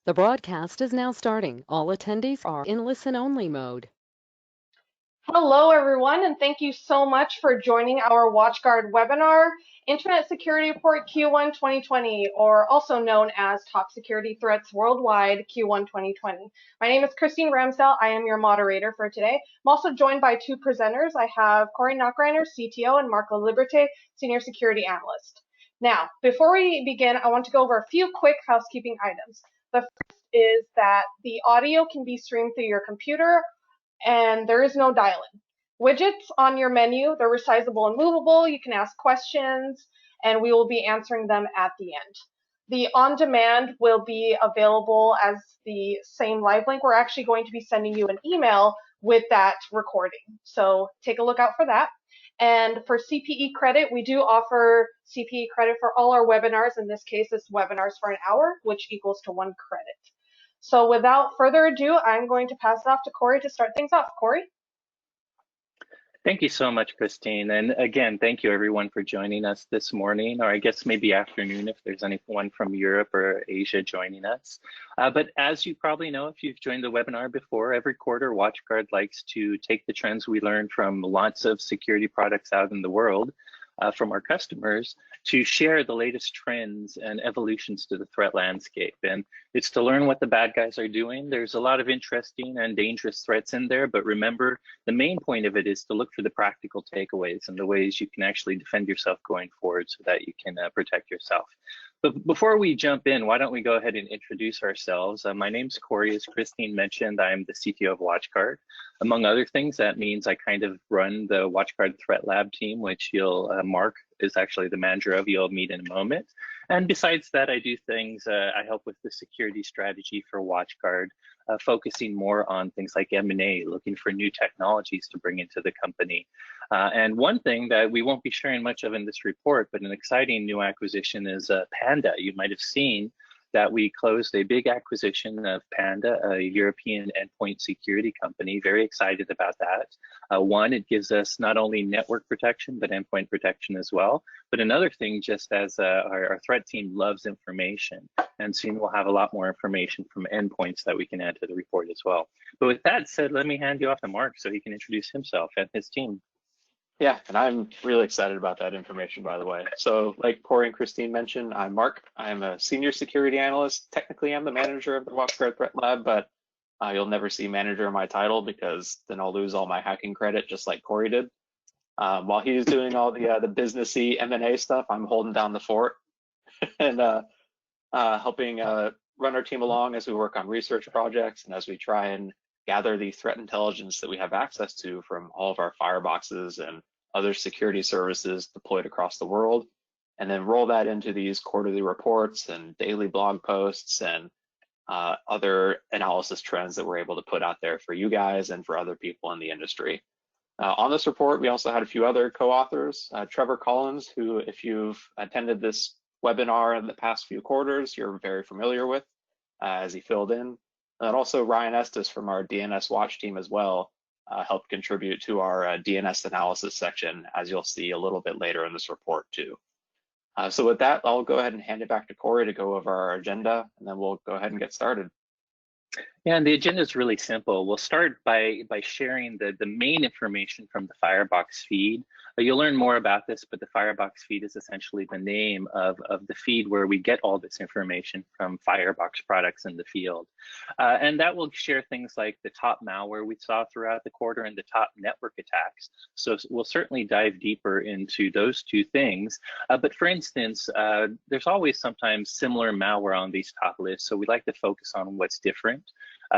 The broadcast is now starting. All attendees are in listen-only mode. Hello, everyone, and thank you so much for joining our WatchGuard webinar, Internet Security Report Q1 2020, or also known as Top Security Threats Worldwide Q1 2020. My name is Christine Ramsdell. I am your moderator for today. I'm also joined by two presenters. I have Corey Nachreiner, CTO, and Marc Laliberte, Senior Security Analyst. Now, before we begin, I want to go over a few quick housekeeping items. The first is that the audio can be streamed through your computer, and there is no dial-in. Widgets on your menu, they're resizable and movable. You can ask questions, and we will be answering them at the end. The on-demand will be available as the same live link. We're actually going to be sending you an email with that recording, so take a look out for that. And for CPE credit, we do offer CPE credit for all our webinars. In this case, it's webinars for an hour, which equals to 1 credit. So without further ado, I'm going to pass it off to Corey to start things off. Corey? Thank you so much, Christine. And again, thank you everyone for joining us this morning, or I guess maybe afternoon if there's anyone from Europe or Asia joining us. But as you probably know, if you've joined the webinar before, every quarter WatchGuard likes to take the trends we learned from lots of security products out in the world from our customers to share the latest trends and evolutions to the threat landscape. And it's to learn what the bad guys are doing. There's a lot of interesting and dangerous threats in there, but remember, the main point of it is to look for the practical takeaways and the ways you can actually defend yourself going forward so that you can protect yourself. But before we jump in, why don't we go ahead and introduce ourselves. My name's Corey, as Christine mentioned. I'm the CTO of WatchGuard. Among other things, that means I kind of run the WatchGuard Threat Lab team, which Marc is actually the manager of, you'll meet in a moment. And besides that, I do things, I help with the security strategy for WatchGuard, focusing more on things like M&A, looking for new technologies to bring into the company. And one thing that we won't be sharing much of in this report, but an exciting new acquisition is Panda. You might have seen that we closed a big acquisition of Panda, a European endpoint security company. Very excited about that. One, it gives us not only network protection, but endpoint protection as well. But another thing, just as our threat team loves information, and soon we'll have a lot more information from endpoints that we can add to the report as well. But with that said, let me hand you off to Marc so he can introduce himself and his team. Yeah, and I'm really excited about that information, by the way. So like Corey and Christine mentioned, I'm Marc. I'm a senior security analyst. Technically, I'm the manager of the WatchGuard Threat Lab, but you'll never see manager in my title because then I'll lose all my hacking credit, just like Corey did. While he's doing all the businessy M&A stuff, I'm holding down the fort and helping run our team along as we work on research projects and as we try and gather the threat intelligence that we have access to from all of our fireboxes and other security services deployed across the world, and then roll that into these quarterly reports and daily blog posts and other analysis trends that we're able to put out there for you guys and for other people in the industry. On this report, we also had a few other co-authors, Trevor Collins, who if you've attended this webinar in the past few quarters, you're very familiar with as he filled in. And also Ryan Estes from our DNS Watch team as well helped contribute to our DNS analysis section, as you'll see a little bit later in this report too. So with that, I'll go ahead and hand it back to Corey to go over our agenda, and then we'll go ahead and get started. Yeah, and the agenda is really simple. We'll start by sharing the main information from the Firebox feed. You'll learn more about this, but the Firebox feed is essentially the name of the feed where we get all this information from Firebox products in the field. And that will share things like the top malware we saw throughout the quarter and the top network attacks. So we'll certainly dive deeper into those two things. But for instance, there's always sometimes similar malware on these top lists. So we like to focus on what's different.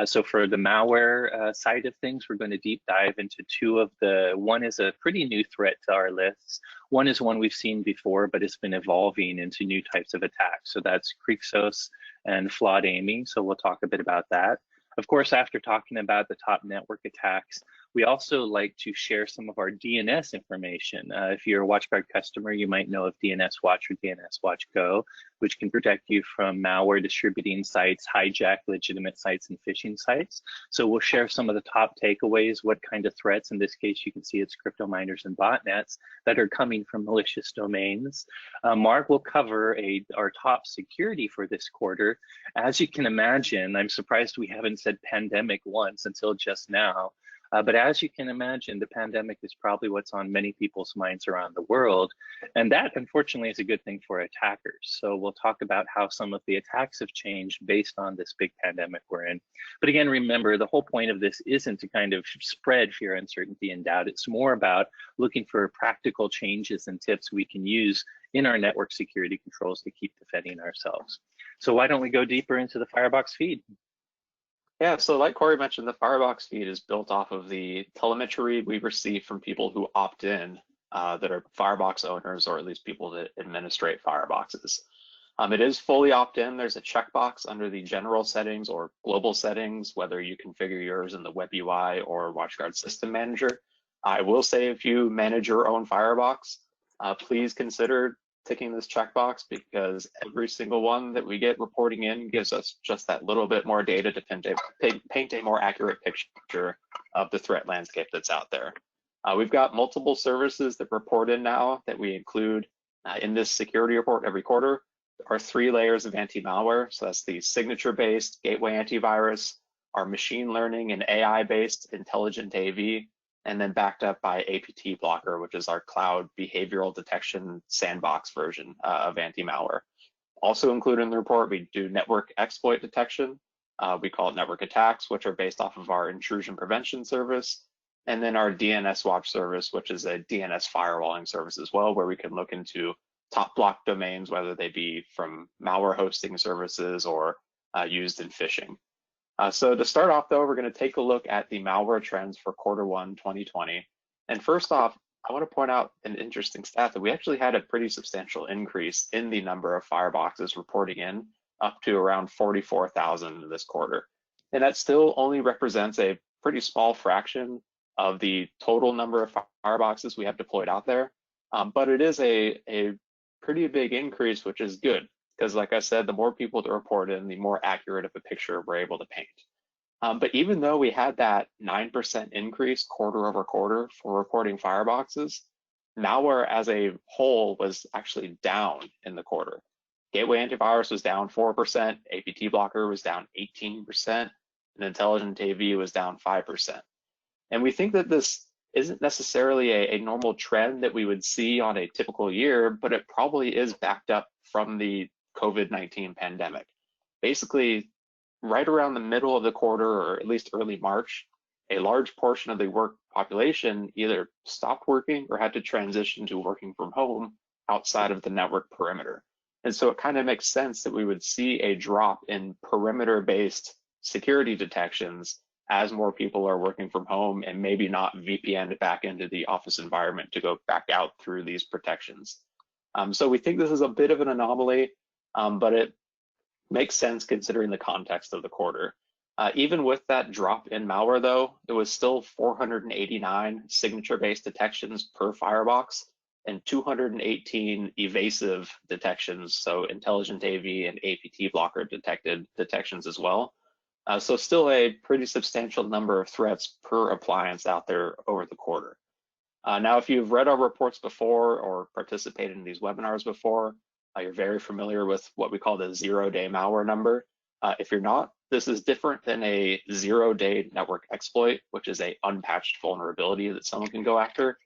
So for the malware side of things, we're going to deep dive into two of one is a pretty new threat to our lists. One is one we've seen before, but it's been evolving into new types of attacks. So that's Krixos and flawed aiming. So we'll talk a bit about that. Of course, after talking about the top network attacks, We also like to share some of our DNS information. If you're a WatchGuard customer, you might know of DNS Watch or DNS Watch Go, which can protect you from malware distributing sites, hijack legitimate sites, and phishing sites. So we'll share some of the top takeaways, what kind of threats, in this case, you can see it's crypto miners and botnets that are coming from malicious domains. Marc will cover our top security for this quarter. As you can imagine, I'm surprised we haven't said pandemic once until just now. But as you can imagine, the pandemic is probably what's on many people's minds around the world. And that, unfortunately, is a good thing for attackers. So we'll talk about how some of the attacks have changed based on this big pandemic we're in. But again, remember, the whole point of this isn't to kind of spread fear, uncertainty, and doubt. It's more about looking for practical changes and tips we can use in our network security controls to keep defending ourselves. So why don't we go deeper into the Firebox feed? Yeah, so like Corey mentioned, the Firebox feed is built off of the telemetry we receive from people who opt in that are Firebox owners, or at least people that administrate Fireboxes. It is fully opt-in. There's a checkbox under the general settings or global settings, whether you configure yours in the web UI or WatchGuard System Manager. I will say, if you manage your own Firebox, please consider ticking this checkbox, because every single one that we get reporting in gives us just that little bit more data to paint a more accurate picture of the threat landscape that's out there. We've got multiple services that report in now that we include in this security report every quarter. There are 3 layers of anti-malware. So that's the signature-based gateway antivirus, our machine learning and AI-based intelligent AV, and then backed up by APT blocker, which is our cloud behavioral detection sandbox version of anti-malware. Also included in the report, we do network exploit detection. We call it network attacks, which are based off of our intrusion prevention service. And then our DNS watch service, which is a DNS firewalling service as well, where we can look into top block domains, whether they be from malware hosting services or used in phishing. So to start off, though, we're going to take a look at the malware trends for Q1 2020. And first off, I want to point out an interesting stat that we actually had a pretty substantial increase in the number of Fireboxes reporting in, up to around 44,000 this quarter. And that still only represents a pretty small fraction of the total number of Fireboxes we have deployed out there. But it is a pretty big increase, which is good, because like I said, the more people that report in, the more accurate of a picture we're able to paint. But even though we had that 9% increase quarter over quarter for reporting Fireboxes, malware as a whole was actually down in the quarter. Gateway antivirus was down 4%, APT blocker was down 18%, and intelligent AV was down 5%. And we think that this isn't necessarily a normal trend that we would see on a typical year, but it probably is backed up from the COVID-19 pandemic. Basically, right around the middle of the quarter, or at least early March, a large portion of the work population either stopped working or had to transition to working from home outside of the network perimeter. And so it kind of makes sense that we would see a drop in perimeter-based security detections as more people are working from home and maybe not VPN'd back into the office environment to go back out through these protections. So we think this is a bit of an anomaly, but it makes sense considering the context of the quarter. Even with that drop in malware, though, it was still 489 signature-based detections per Firebox and 218 evasive detections, so intelligent AV and APT blocker detected detections as well. So still a pretty substantial number of threats per appliance out there over the quarter. Now, if you've read our reports before or participated in these webinars before, you're very familiar with what we call the 0-day malware number. If you're not, this is different than a 0-day network exploit, which is a unpatched vulnerability that someone can go after.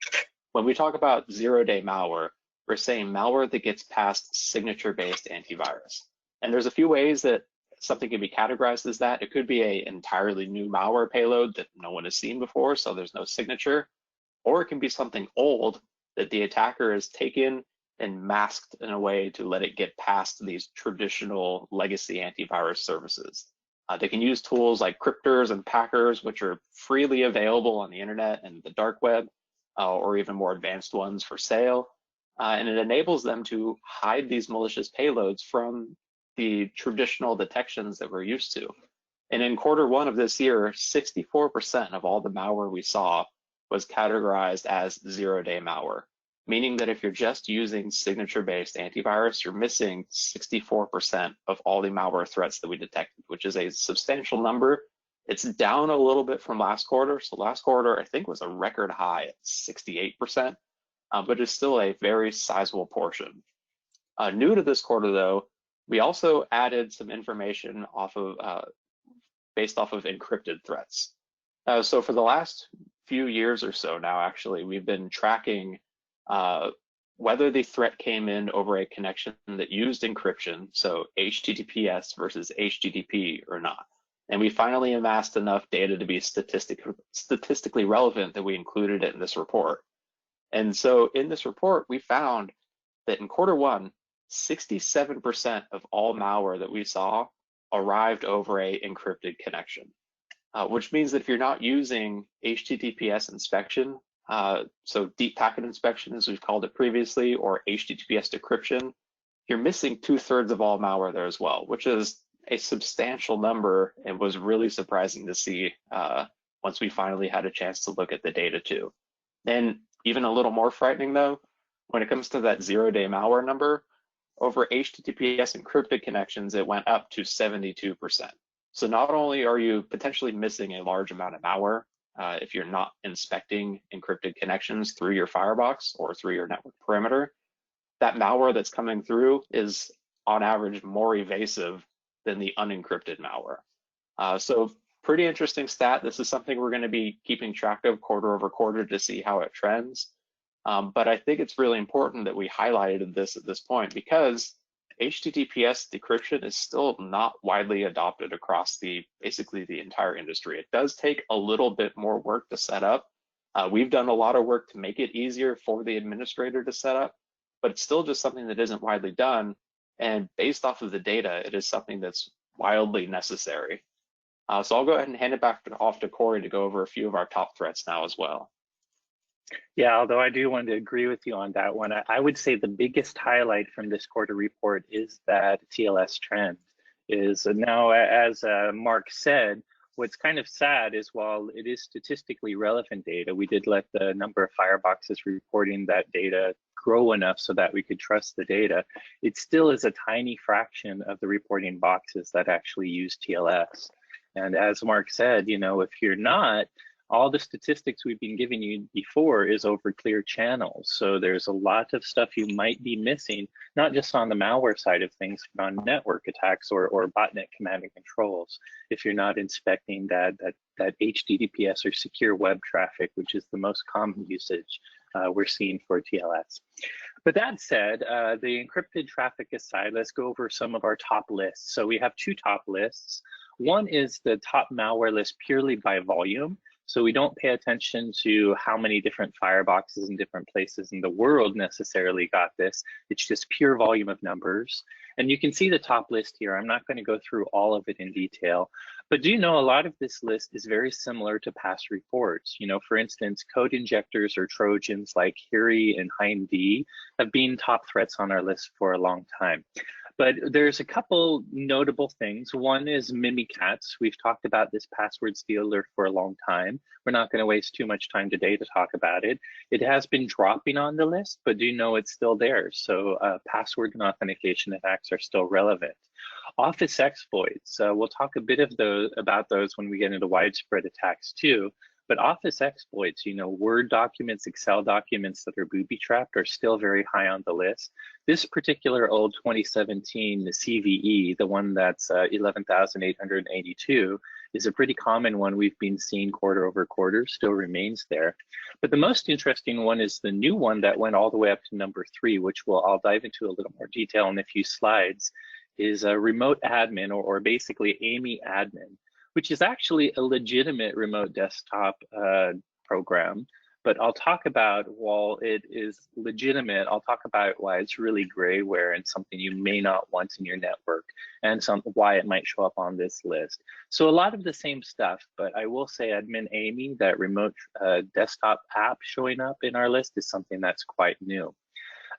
When we talk about 0-day malware, we're saying malware that gets past signature-based antivirus. And there's a few ways that something can be categorized as that. It could be an entirely new malware payload that no one has seen before, so there's no signature. Or it can be something old that the attacker has taken and masked in a way to let it get past these traditional legacy antivirus services. They can use tools like cryptors and packers, which are freely available on the internet and the dark web, or even more advanced ones for sale. And it enables them to hide these malicious payloads from the traditional detections that we're used to. And in Q1 of this year, 64% of all the malware we saw was categorized as zero-day malware, meaning that if you're just using signature-based antivirus, you're missing 64% of all the malware threats that we detected, which is a substantial number. It's down a little bit from last quarter. So last quarter, I think, was a record high at 68%, but it's still a very sizable portion. New to this quarter, though, we also added some information based off of encrypted threats. So for the last few years or so now, actually, we've been tracking whether the threat came in over a connection that used encryption, so HTTPS versus HTTP or not. And we finally amassed enough data to be statistically relevant that we included it in this report. And so in this report, we found that in Q1, 67% of all malware that we saw arrived over a encrypted connection, which means that if you're not using HTTPS inspection, so deep packet inspection, as we've called it previously, or HTTPS decryption, you're missing 2/3 of all malware there as well, which is a substantial number and was really surprising to see once we finally had a chance to look at the data too. And even a little more frightening though, when it comes to that zero-day malware number, over HTTPS encrypted connections, it went up to 72%. So not only are you potentially missing a large amount of malware if you're not inspecting encrypted connections through your firebox or through your network perimeter, that malware that's coming through is on average more evasive than the unencrypted malware. So pretty interesting stat. This is something we're going to be keeping track of quarter over quarter to see how it trends. But I think it's really important that we highlighted this at this point because HTTPS decryption is still not widely adopted across basically the entire industry. It does take a little bit more work to set up. We've done a lot of work to make it easier for the administrator to set up, but it's still just something that isn't widely done. And based off of the data, it is something that's wildly necessary. So I'll go ahead and hand it off to Corey to go over a few of our top threats now as well. Yeah, although I do want to agree with you on that one, I would say the biggest highlight from this quarter report is that TLS trend is now, as Marc said, what's kind of sad is while it is statistically relevant data, we did let the number of fireboxes reporting that data grow enough so that we could trust the data. It still is a tiny fraction of the reporting boxes that actually use TLS. And as Marc said, you know, if you're not, all the statistics we've been giving you before is over clear channels. So there's a lot of stuff you might be missing, not just on the malware side of things, but on network attacks or botnet command and controls. If you're not inspecting that HTTPS or secure web traffic, which is the most common usage we're seeing for TLS. But that said, the encrypted traffic aside, let's go over some of our top lists. So we have two top lists. One is the top malware list purely by volume. So we don't pay attention to how many different fireboxes in different places in the world necessarily got this. It's just pure volume of numbers. And you can see the top list here. I'm not going to go through all of it in detail, but do you know a lot of this list is very similar to past reports. You know, for instance, code injectors or Trojans like Hiri and HindD have been top threats on our list for a long time. But there's a couple notable things. One is Mimikatz. We've talked about this password stealer for a long time. We're not going to waste too much time today to talk about it. It has been dropping on the list, but do you know it's still there? So password and authentication attacks are still relevant. Office exploits, we'll talk a bit of about those when we get into widespread attacks too. But Office exploits, you know, Word documents, Excel documents that are booby-trapped are still very high on the list. This particular old 2017 CVE, the one that's 11,882, is a pretty common one we've been seeing quarter over quarter, still remains there. But the most interesting one is the new one that went all the way up to number 3, which I'll dive into a little more detail in a few slides, is a remote admin or basically AMI admin, which is actually a legitimate remote desktop program. But I'll talk about, while it is legitimate, I'll talk about why it's really grayware and something you may not want in your network, and why it might show up on this list. So a lot of the same stuff, but I will say admin AMI, that remote desktop app showing up in our list, is something that's quite new.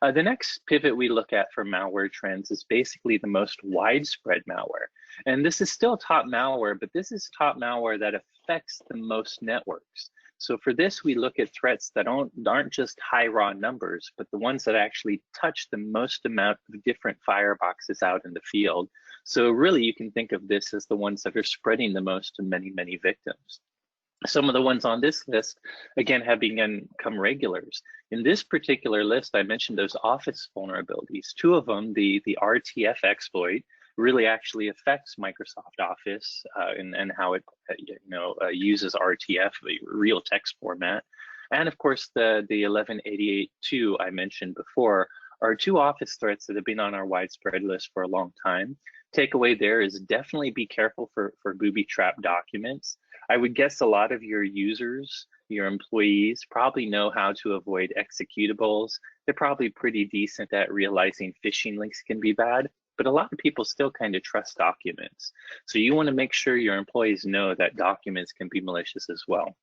The next pivot we look at for malware trends is basically the most widespread malware. And this is still top malware, but this is top malware that affects the most networks. So for this, we look at threats that aren't just high raw numbers, but the ones that actually touch the most amount of different fireboxes out in the field. So really, you can think of this as the ones that are spreading the most to many, many victims. Some of the ones on this list, again, have become regulars. In this particular list, I mentioned those Office vulnerabilities. Two of them, the RTF exploit, really actually affects Microsoft Office and how it uses RTF, the real text format. And of course, the 1188.2 I mentioned before are two Office threats that have been on our widespread list for a long time. Takeaway there is definitely be careful for booby trap documents. I would guess a lot of your users, your employees, probably know how to avoid executables. They're probably pretty decent at realizing phishing links can be bad, but a lot of people still kind of trust documents. So you want to make sure your employees know that documents can be malicious as well.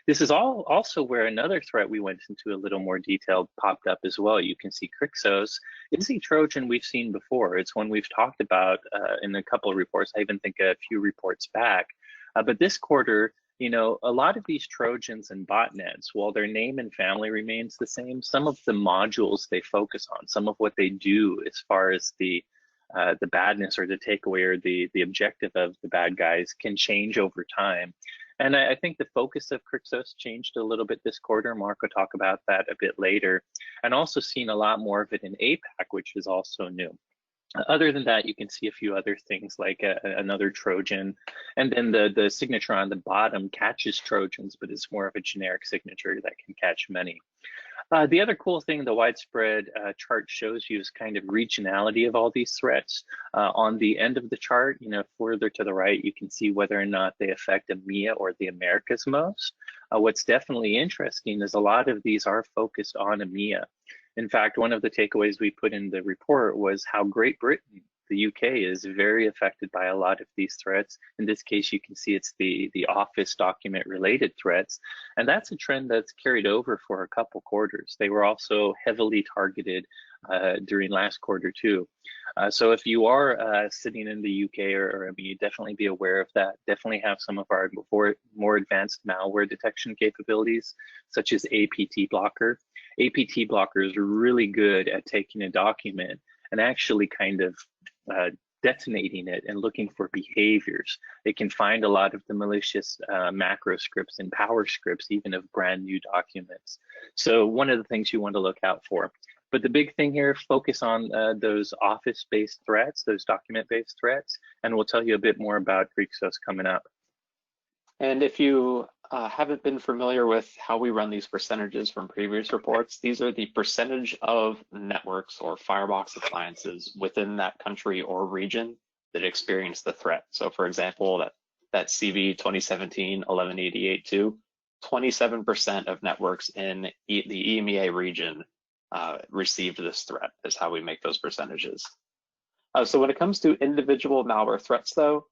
This is also where another threat we went into a little more detail popped up as well. You can see Crixos is a Trojan we've seen before. It's one we've talked about in a couple of reports. I even think a few reports back. But this quarter, a lot of these Trojans and botnets, while their name and family remains the same, some of the modules they focus on, some of what they do as far as the badness or the takeaway or the objective of the bad guys can change over time. And I think the focus of Crixos changed a little bit this quarter. Marc will talk about that a bit later. And also seen a lot more of it in APAC, which is also new. Other than that, you can see a few other things like another Trojan, and then the signature on the bottom catches Trojans, but it's more of a generic signature that can catch many. The other cool thing the widespread chart shows you is kind of regionality of all these threats. On the end of the chart, further to the right, you can see whether or not they affect EMEA or the Americas most. What's definitely interesting is a lot of these are focused on EMEA. In fact, one of the takeaways we put in the report was how Great Britain, the UK, is very affected by a lot of these threats. In this case, you can see it's the Office document related threats. And that's a trend that's carried over for a couple quarters. They were also heavily targeted during last quarter too. So if you are sitting in the UK or EMEA, definitely be aware of that. Definitely have some of our more advanced malware detection capabilities, such as APT blocker. APT blocker is really good at taking a document and actually kind of detonating it and looking for behaviors. It can find a lot of the malicious macro scripts and power scripts, even of brand new documents. So one of the things you want to look out for. But the big thing here, focus on those Office-based threats, those document-based threats, and we'll tell you a bit more about Crixos coming up. And if you haven't been familiar with how we run these percentages from previous reports, these are the percentage of networks or firebox appliances within that country or region that experience the threat. So for example, that CV 2017 1188.2, 27% of networks in the EMEA region received this threat, is how we make those percentages. So when it comes to individual malware threats though,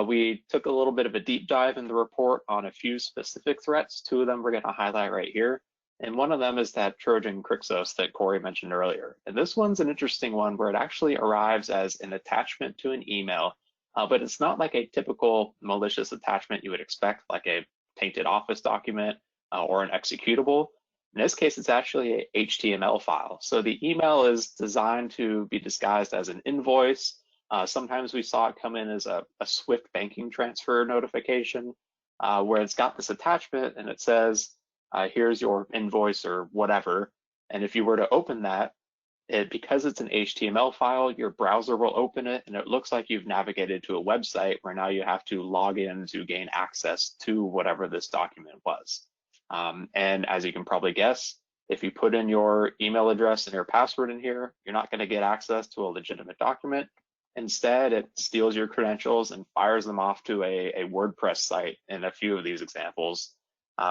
we took a little bit of a deep dive in the report on a few specific threats. Two of them we're going to highlight right here. And one of them is that Trojan Crixos that Corey mentioned earlier. And this one's an interesting one where it actually arrives as an attachment to an email, but it's not like a typical malicious attachment you would expect, like a tainted Office document or an executable. In this case, it's actually a HTML file. So the email is designed to be disguised as an invoice. Sometimes we saw it come in as a Swift banking transfer notification, where it's got this attachment and it says, here's your invoice or whatever. And if you were to open that, because it's an HTML file, your browser will open it and it looks like you've navigated to a website where now you have to log in to gain access to whatever this document was. And as you can probably guess, if you put in your email address and your password in here, you're not going to get access to a legitimate document. Instead, it steals your credentials and fires them off to a WordPress site in a few of these examples,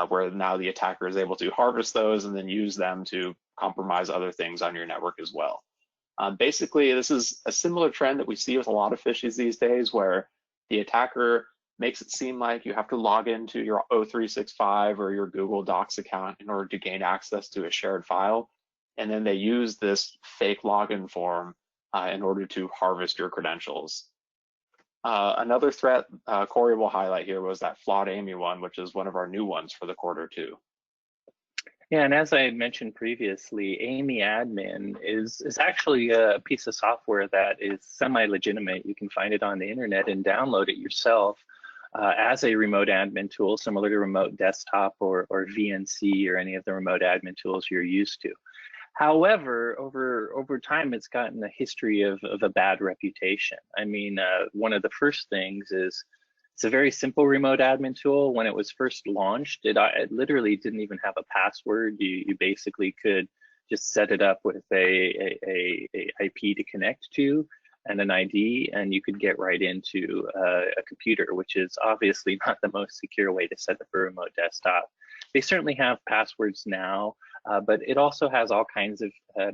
where now the attacker is able to harvest those and then use them to compromise other things on your network as well. Basically, this is a similar trend that we see with a lot of phishes these days, where the attacker makes it seem like you have to log into your O365 or your Google Docs account in order to gain access to a shared file. and then they use this fake login form in order to harvest your credentials. Another threat Corey will highlight here was that flawed AMI one, which is one of our new ones for the quarter too. Yeah, and as I mentioned previously, AMI admin is actually a piece of software that is semi-legitimate. You can find it on the internet and download it yourself as a remote admin tool, similar to remote desktop or VNC or any of the remote admin tools you're used to. However, over time, it's gotten a history of a bad reputation. I mean, one of the first things is it's a very simple remote admin tool. When it was first launched, it literally didn't even have a password. You basically could just set it up with a IP to connect to and an ID, and you could get right into a computer, which is obviously not the most secure way to set up a remote desktop. They certainly have passwords now, but it also has all kinds of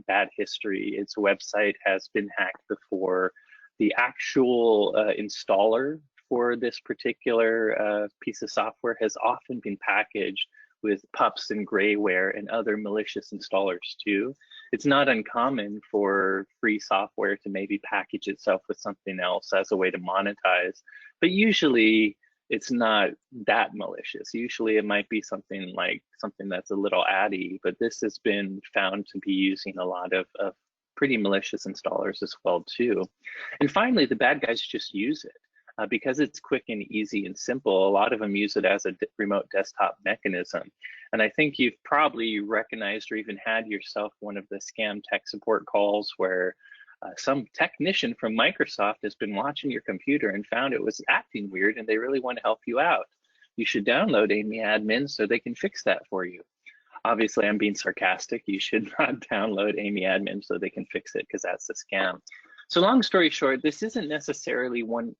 bad history. Its website has been hacked before. The actual installer for this particular piece of software has often been packaged with pups and grayware and other malicious installers too. It's not uncommon for free software to maybe package itself with something else as a way to monetize, but usually it's not that malicious. Usually it might be something that's a little addy, but this has been found to be using a lot of pretty malicious installers as well too. And finally, the bad guys just use it. Because it's quick and easy and simple, a lot of them use it as a remote desktop mechanism. And I think you've probably recognized or even had yourself one of the scam tech support calls where some technician from Microsoft has been watching your computer and found it was acting weird and they really want to help you out. You should download AMI admin so they can fix that for you. Obviously, I'm being sarcastic. You should not download AMI admin so they can fix it because that's a scam. So long story short, this isn't necessarily 100%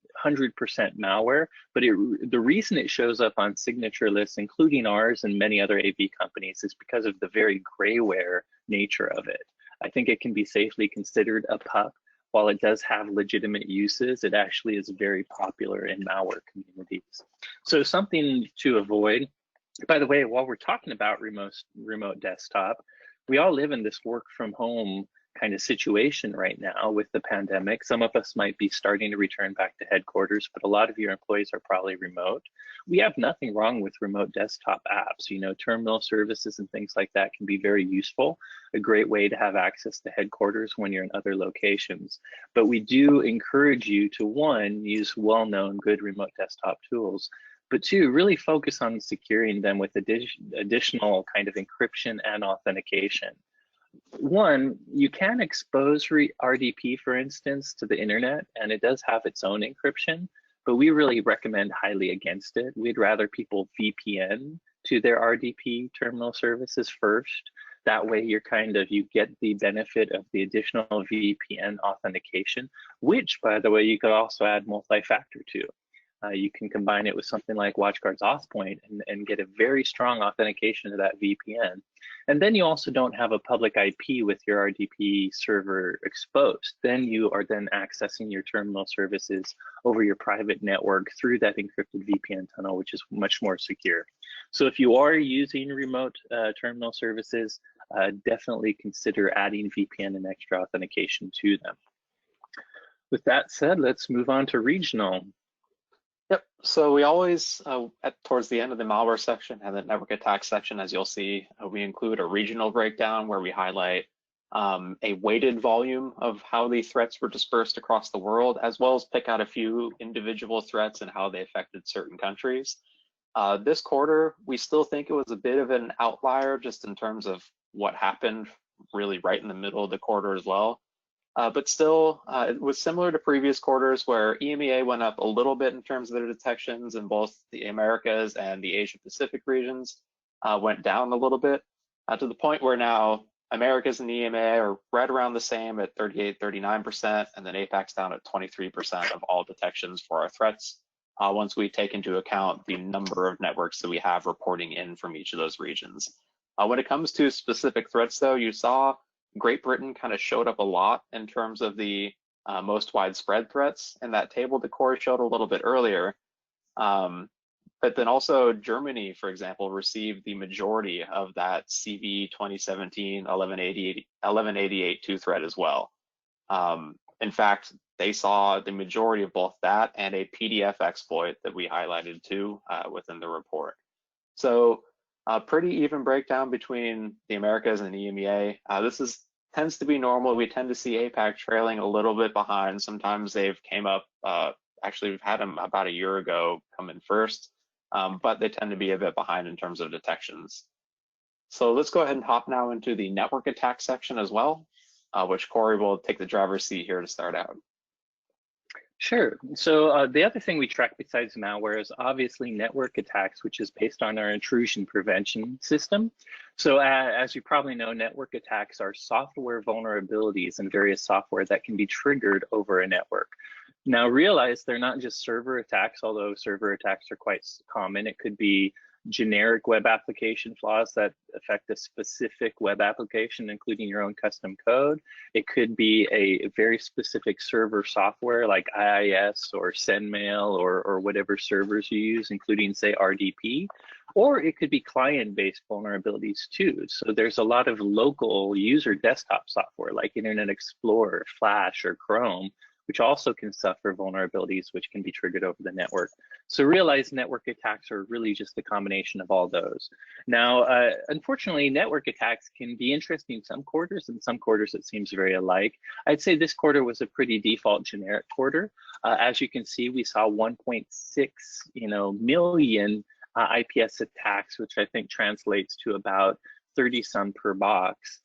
malware, but the reason it shows up on signature lists, including ours and many other AV companies, is because of the very grayware nature of it. I think it can be safely considered a pup. While it does have legitimate uses, it actually is very popular in malware communities. So something to avoid. By the way, while we're talking about remote desktop, we all live in this work from home kind of situation right now with the pandemic. Some of us might be starting to return back to headquarters, but a lot of your employees are probably remote. We have nothing wrong with remote desktop apps. You know, terminal services and things like that can be very useful, a great way to have access to headquarters when you're in other locations. But we do encourage you to, one, use well-known good remote desktop tools, but two, really focus on securing them with additional kind of encryption and authentication. One, you can expose RDP, for instance, to the internet, and it does have its own encryption, but we really recommend highly against it. We'd rather people VPN to their RDP terminal services first. That way you get the benefit of the additional VPN authentication, which, by the way, you could also add multi-factor to. You can combine it with something like WatchGuard's Authpoint and get a very strong authentication to that VPN. And then you also don't have a public IP with your RDP server exposed. Then you are then accessing your terminal services over your private network through that encrypted VPN tunnel, which is much more secure. So if you are using remote terminal services, definitely consider adding VPN and extra authentication to them. With that said, let's move on to regional. Yep, so we always, towards the end of the malware section and the network attack section, as you'll see, we include a regional breakdown where we highlight a weighted volume of how the threats were dispersed across the world, as well as pick out a few individual threats and how they affected certain countries. This quarter, we still think it was a bit of an outlier just in terms of what happened really right in the middle of the quarter as well. But still, it was similar to previous quarters where EMEA went up a little bit in terms of their detections, and both the Americas and the Asia Pacific regions went down a little bit, to the point where now Americas and EMEA are right around the same at 38, 39%, and then APAC's down at 23% of all detections for our threats, once we take into account the number of networks that we have reporting in from each of those regions. When it comes to specific threats, though, you saw Great Britain kind of showed up a lot in terms of the most widespread threats in that table that Corey showed a little bit earlier. But then also Germany, for example, received the majority of that CB 2017 1188 threat as well. In fact, they saw the majority of both that and a PDF exploit that we highlighted too within the report. So a pretty even breakdown between the Americas and EMEA. This tends to be normal. We tend to see APAC trailing a little bit behind. Sometimes they've came up, actually we've had them about a year ago come in first, but they tend to be a bit behind in terms of detections. So let's go ahead and hop now into the network attack section as well, which Corey will take the driver's seat here to start out. Sure. So the other thing we track besides malware is obviously network attacks, which is based on our intrusion prevention system. So as you probably know, network attacks are software vulnerabilities in various software that can be triggered over a network. Now realize they're not just server attacks, although server attacks are quite common. It could be generic web application flaws that affect a specific web application, including your own custom code. It could be a very specific server software like IIS or SendMail or whatever servers you use, including say RDP, or it could be client-based vulnerabilities too. So there's a lot of local user desktop software like Internet Explorer, Flash, or Chrome, which also can suffer vulnerabilities which can be triggered over the network. So realize network attacks are really just a combination of all those. Now, unfortunately, network attacks can be interesting some quarters, and some quarters it seems very alike. I'd say this quarter was a pretty default generic quarter. As you can see, we saw 1.6 million IPS attacks, which I think translates to about 30 some per box.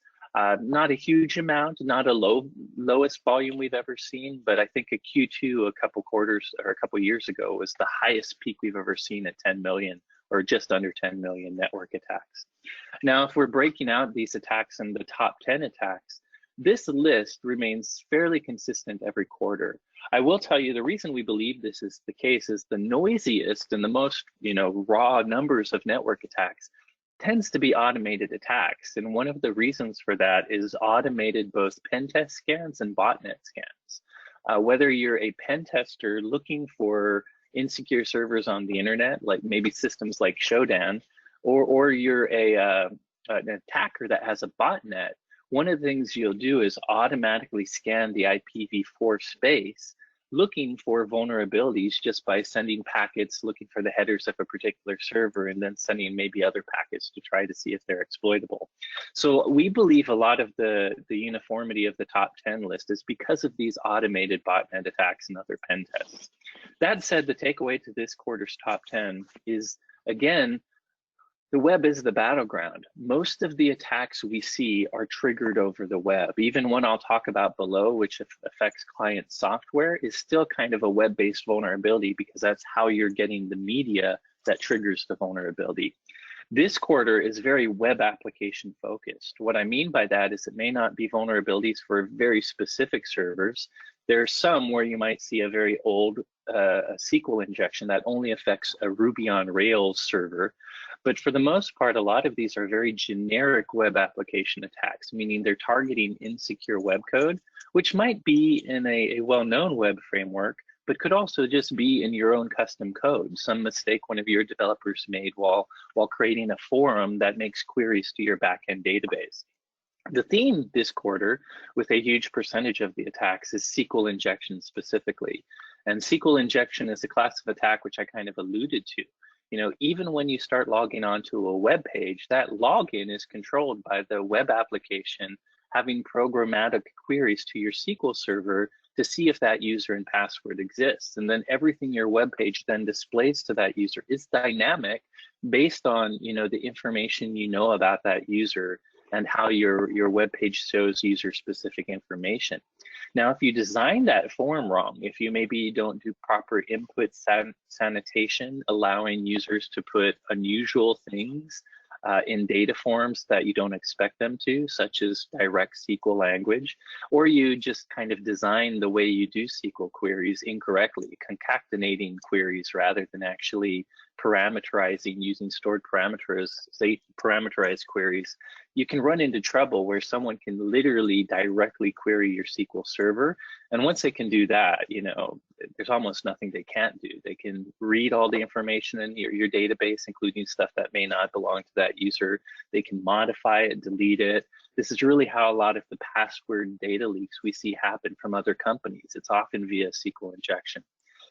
Not a huge amount, not a lowest volume we've ever seen, but I think a Q2 a couple quarters or a couple years ago was the highest peak we've ever seen at 10 million or just under 10 million network attacks. Now, if we're breaking out these attacks in the top 10 attacks, this list remains fairly consistent every quarter. I will tell you the reason we believe this is the case is the noisiest and the most raw numbers of network attacks tends to be automated attacks. And one of the reasons for that is automated both pen test scans and botnet scans. Whether you're a pen tester looking for insecure servers on the internet, like maybe systems like Shodan, or you're an attacker that has a botnet, one of the things you'll do is automatically scan the IPv4 space looking for vulnerabilities just by sending packets, looking for the headers of a particular server, and then sending maybe other packets to try to see if they're exploitable. So we believe a lot of the uniformity of the top 10 list is because of these automated botnet attacks and other pen tests. That said, the takeaway to this quarter's top 10 is, again, the web is the battleground. Most of the attacks we see are triggered over the web. Even one I'll talk about below, which affects client software, is still kind of a web-based vulnerability because that's how you're getting the media that triggers the vulnerability. This quarter is very web application focused. What I mean by that is it may not be vulnerabilities for very specific servers. There are some where you might see a very old SQL injection that only affects a Ruby on Rails server. But for the most part, a lot of these are very generic web application attacks, meaning they're targeting insecure web code, which might be in a well-known web framework, but could also just be in your own custom code, some mistake one of your developers made while creating a forum that makes queries to your backend database. The theme this quarter, with a huge percentage of the attacks, is SQL injection specifically. And SQL injection is a class of attack which I kind of alluded to. Even when you start logging onto a web page, that login is controlled by the web application having programmatic queries to your SQL server to see if that user and password exists. And then everything your web page then displays to that user is dynamic based on the information about that user and how your web page shows user specific information. Now, if you design that form wrong, if you maybe don't do proper input sanitation, allowing users to put unusual things in data forms that you don't expect them to, such as direct SQL language, or you just kind of design the way you do SQL queries incorrectly, concatenating queries rather than actually parameterizing using stored parameters, say parameterized queries, you can run into trouble where someone can literally directly query your SQL server. And once they can do that, you know, there's almost nothing they can't do. They can read all the information in your database, including stuff that may not belong to that user. They can modify it, delete it. This is really how a lot of the password data leaks we see happen from other companies. It's often via SQL injection.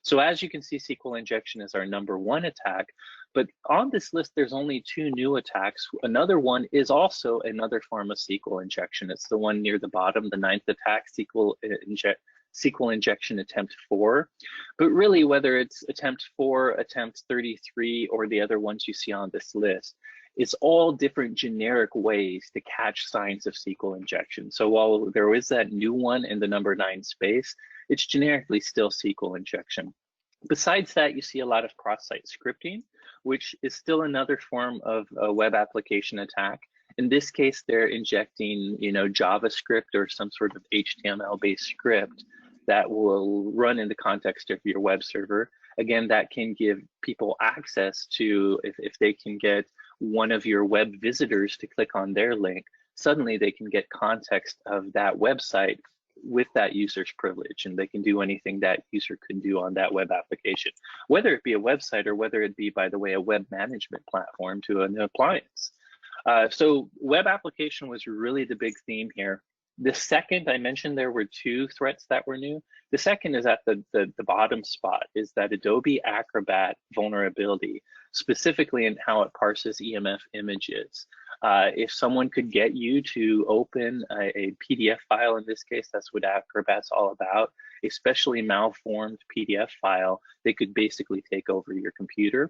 So as you can see, SQL injection is our #1 attack, but on this list, there's only 2 new attacks. Another one is also another form of SQL injection. It's the one near the bottom, the 9th attack, SQL injection attempt 4. But really, whether it's attempt 4, attempt 33, or the other ones you see on this list, it's all different generic ways to catch signs of SQL injection. So while there is that new one in the #9 space, it's generically still SQL injection. Besides that, you see a lot of cross-site scripting, which is still another form of a web application attack. In this case, they're injecting, you know, JavaScript or some sort of HTML-based script that will run in the context of your web server. Again, that can give people access to, if they can get one of your web visitors to click on their link, suddenly they can get context of that website with that user's privilege, and they can do anything that user can do on that web application, whether it be a website or whether it be, by the way, a web management platform to an appliance. So web application was really the big theme here. The second, I mentioned there were 2 threats that were new. The second is at the bottom spot, is that Adobe Acrobat vulnerability, specifically in how it parses EMF images. If someone could get you to open a PDF file, in this case, that's what Acrobat's all about, especially malformed PDF file, they could basically take over your computer.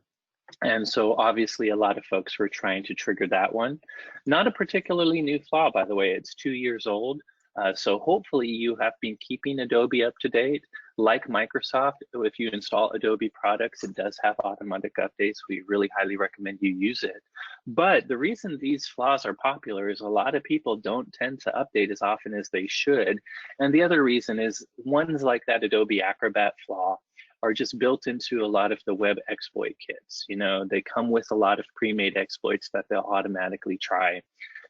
And so obviously a lot of folks were trying to trigger that one. Not a particularly new flaw, by the way, it's 2 years old. So hopefully you have been keeping Adobe up to date. Like Microsoft, if you install Adobe products, it does have automatic updates. We really highly recommend you use it. But the reason these flaws are popular is a lot of people don't tend to update as often as they should. And the other reason is ones like that Adobe Acrobat flaw are just built into a lot of the web exploit kits. You know, they come with a lot of pre-made exploits that they'll automatically try.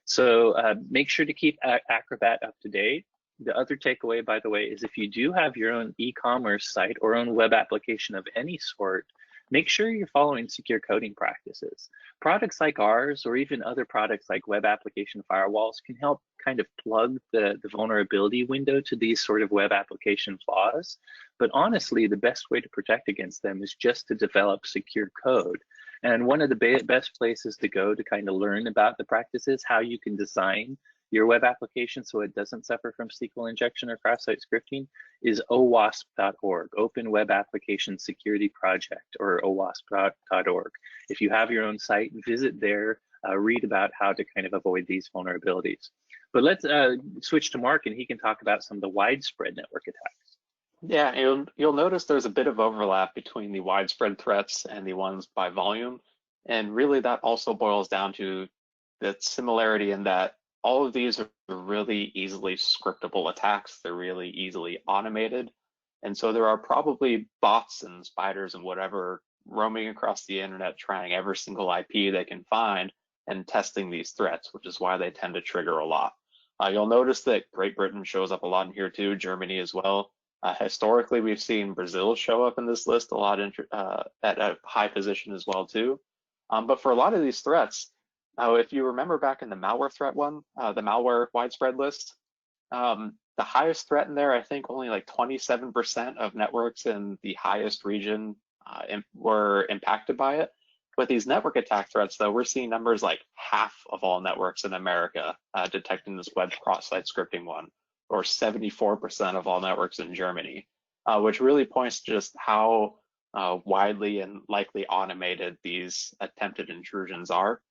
So make sure to keep Acrobat up to date. The other takeaway, by the way, is if you do have your own e-commerce site or own web application of any sort, make sure you're following secure coding practices. Products like ours, or even other products like web application firewalls, can help kind of plug the vulnerability window to these sort of web application flaws. But honestly, the best way to protect against them is just to develop secure code. And one of the best places to go to kind of learn about the practices, how you can design your web application so it doesn't suffer from SQL injection or cross-site scripting, is OWASP.org, Open Web Application Security Project, or OWASP.org. If you have your own site, visit there, read about how to kind of avoid these vulnerabilities. But let's switch to Mark, and he can talk about some of the widespread network attacks. Yeah, you'll notice there's a bit of overlap between the widespread threats and the ones by volume. And really that also boils down to the similarity in that all of these are really easily scriptable attacks. They're really easily automated. And so there are probably bots and spiders and whatever roaming across the internet, trying every single IP they can find and testing these threats, which is why they tend to trigger a lot. You'll notice that Great Britain shows up a lot in here too, Germany as well. Historically, we've seen Brazil show up in this list a lot at a high position as well too. But for a lot of these threats, if you remember back in the malware threat one, the malware widespread list, the highest threat in there, I think only like 27% of networks in the highest region were impacted by it. With these network attack threats, though, we're seeing numbers like half of all networks in America detecting this web cross-site scripting one, or 74% of all networks in Germany, which really points to just how widely and likely automated these attempted intrusions are.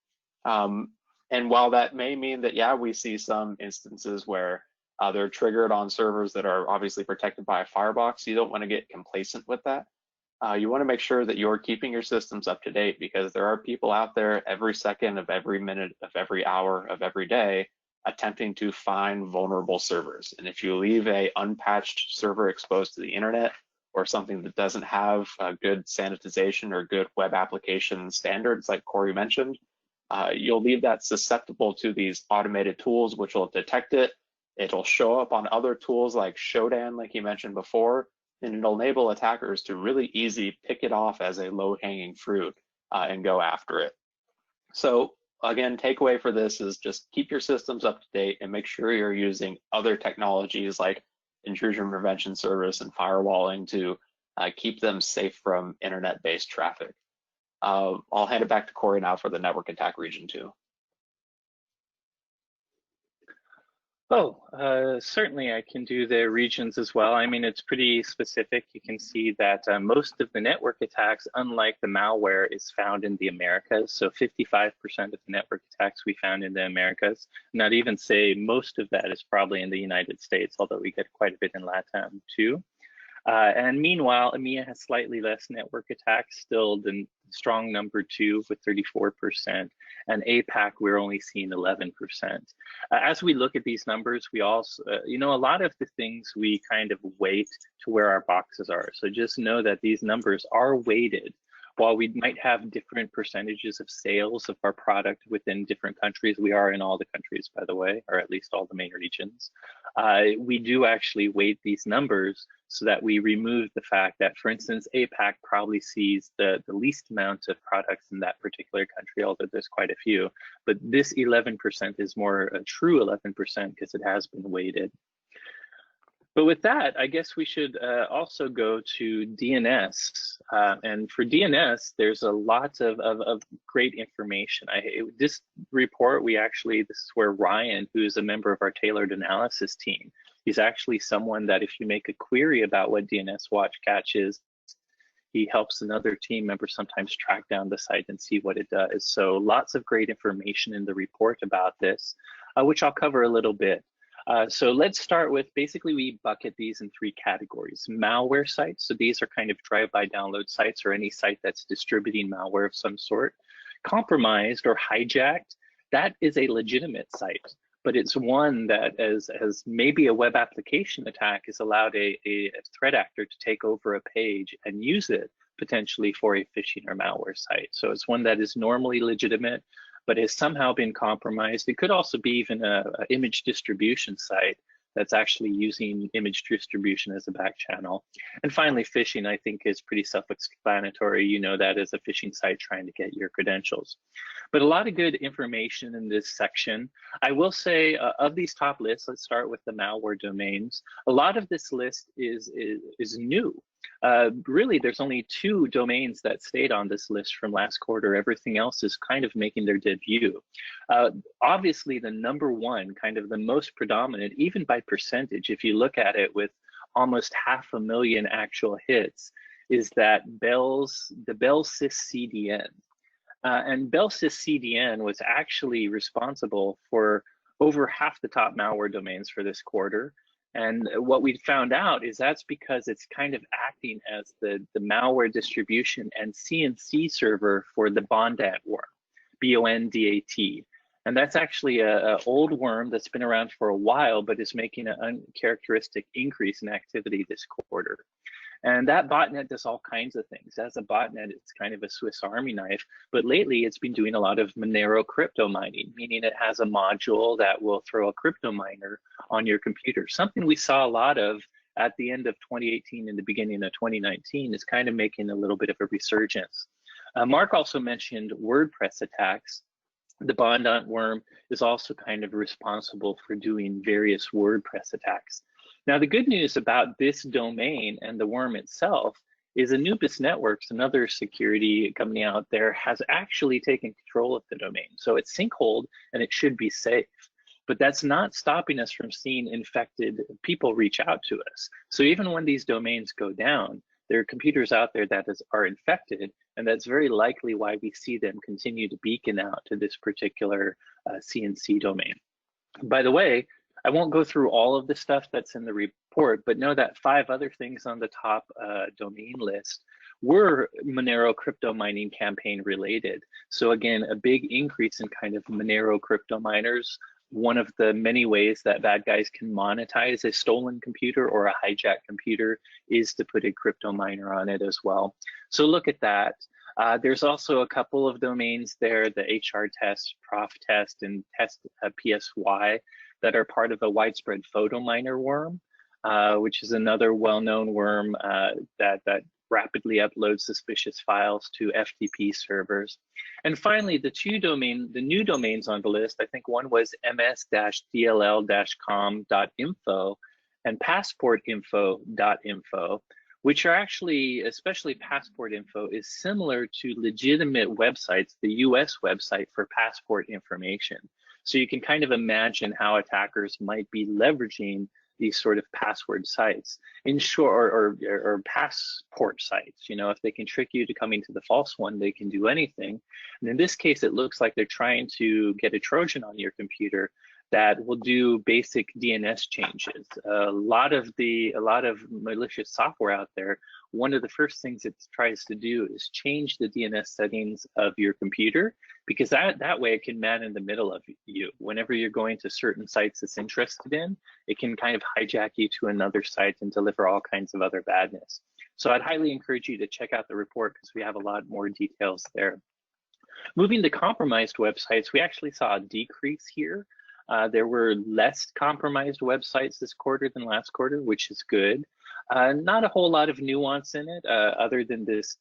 And while that may mean that, yeah, we see some instances where they're triggered on servers that are obviously protected by a firebox, you don't want to get complacent with that. You want to make sure that you're keeping your systems up to date, because there are people out there every second of every minute of every hour of every day attempting to find vulnerable servers. And if you leave a unpatched server exposed to the internet, or something that doesn't have good sanitization or good web application standards like Corey mentioned, you'll leave that susceptible to these automated tools, which will detect it. It'll show up on other tools like Shodan, like you mentioned before, and it'll enable attackers to really easy pick it off as a low-hanging fruit and go after it. So again, takeaway for this is just keep your systems up to date and make sure you're using other technologies like intrusion prevention service and firewalling to keep them safe from internet-based traffic. I'll hand it back to Corey now for the network attack region 2. Oh, certainly I can do the regions as well. I mean, it's pretty specific. You can see that most of the network attacks, unlike the malware, is found in the Americas. So 55% of the network attacks we found in the Americas. Not even say most of that is probably in the United States, although we get quite a bit in LATAM too. And meanwhile, EMEA has slightly less network attacks, still the strong number 2 with 34%, and APAC, we're only seeing 11%. As we look at these numbers, we also, a lot of the things we kind of weight to where our boxes are. So just know that these numbers are weighted. While we might have different percentages of sales of our product within different countries, we are in all the countries, by the way, or at least all the main regions. We do actually weight these numbers so that we remove the fact that, for instance, APAC probably sees the least amount of products in that particular country, although there's quite a few. But this 11% is more a true 11% because it has been weighted. But with that, I guess we should also go to DNS. And for DNS, there's a lot of great information. This report, this is where Ryan, who is a member of our tailored analysis team, he's actually someone that if you make a query about what DNS watch catches, he helps another team member sometimes track down the site and see what it does. So lots of great information in the report about this, which I'll cover a little bit. So let's start with, basically we bucket these in 3 categories. Malware sites, so these are kind of drive-by download sites or any site that's distributing malware of some sort. Compromised or hijacked, that is a legitimate site, but it's one that as maybe a web application attack has allowed a threat actor to take over a page and use it potentially for a phishing or malware site. So it's one that is normally legitimate, but has somehow been compromised. It could also be even an image distribution site that's actually using image distribution as a back channel. And finally, phishing, I think, is pretty self-explanatory. You know that as a phishing site trying to get your credentials. But a lot of good information in this section. I will say of these top lists, let's start with the malware domains. A lot of this list is new. Really, there's only 2 domains that stayed on this list from last quarter. Everything else is kind of making their debut. Obviously, the number 1, kind of the most predominant, even by percentage, if you look at it with almost 500,000 actual hits, is that the Belsys CDN. And Belsys CDN was actually responsible for over half the top malware domains for this quarter. And what we found out is that's because it's kind of acting as the malware distribution and CNC server for the Bondat worm, B-O-N-D-A-T. And that's actually an old worm that's been around for a while, but is making an uncharacteristic increase in activity this quarter. And that botnet does all kinds of things. As a botnet, it's kind of a Swiss Army knife, but lately it's been doing a lot of Monero crypto mining, meaning it has a module that will throw a crypto miner on your computer. Something we saw a lot of at the end of 2018 and the beginning of 2019 is kind of making a little bit of a resurgence. Mark also mentioned WordPress attacks. The Bondat worm is also kind of responsible for doing various WordPress attacks. Now, the good news about this domain and the worm itself is Anubis Networks, another security company out there, has actually taken control of the domain. So it's sinkholed and it should be safe. But that's not stopping us from seeing infected people reach out to us. So even when these domains go down, there are computers out there that are infected, and that's very likely why we see them continue to beacon out to this particular CNC domain. By the way, I won't go through all of the stuff that's in the report, but know that 5 other things on the top domain list were Monero crypto mining campaign related. So again, a big increase in kind of Monero crypto miners. One of the many ways that bad guys can monetize a stolen computer or a hijacked computer is to put a crypto miner on it as well. So look at that. There's also a couple of domains there, the HR test, prof test, and test PSY, that are part of a widespread photo miner worm, which is another well-known worm that rapidly uploads suspicious files to FTP servers. And finally, the new domains on the list, I think one was ms-dll-com.info and passportinfo.info, which are actually, especially passport info, is similar to legitimate websites, the US website for passport information. So you can kind of imagine how attackers might be leveraging these sort of password sites, in short, or passport sites. You know, if they can trick you to coming to the false one, they can do anything. And in this case, it looks like they're trying to get a Trojan on your computer that will do basic DNS changes. A lot of malicious software out there, one of the first things it tries to do is change the DNS settings of your computer, because that way it can man in the middle of you. Whenever you're going to certain sites it's interested in, it can kind of hijack you to another site and deliver all kinds of other badness. So I'd highly encourage you to check out the report, because we have a lot more details there. Moving to compromised websites, we actually saw a decrease here. There were less compromised websites this quarter than last quarter, which is good. Not a whole lot of nuance in it, other than this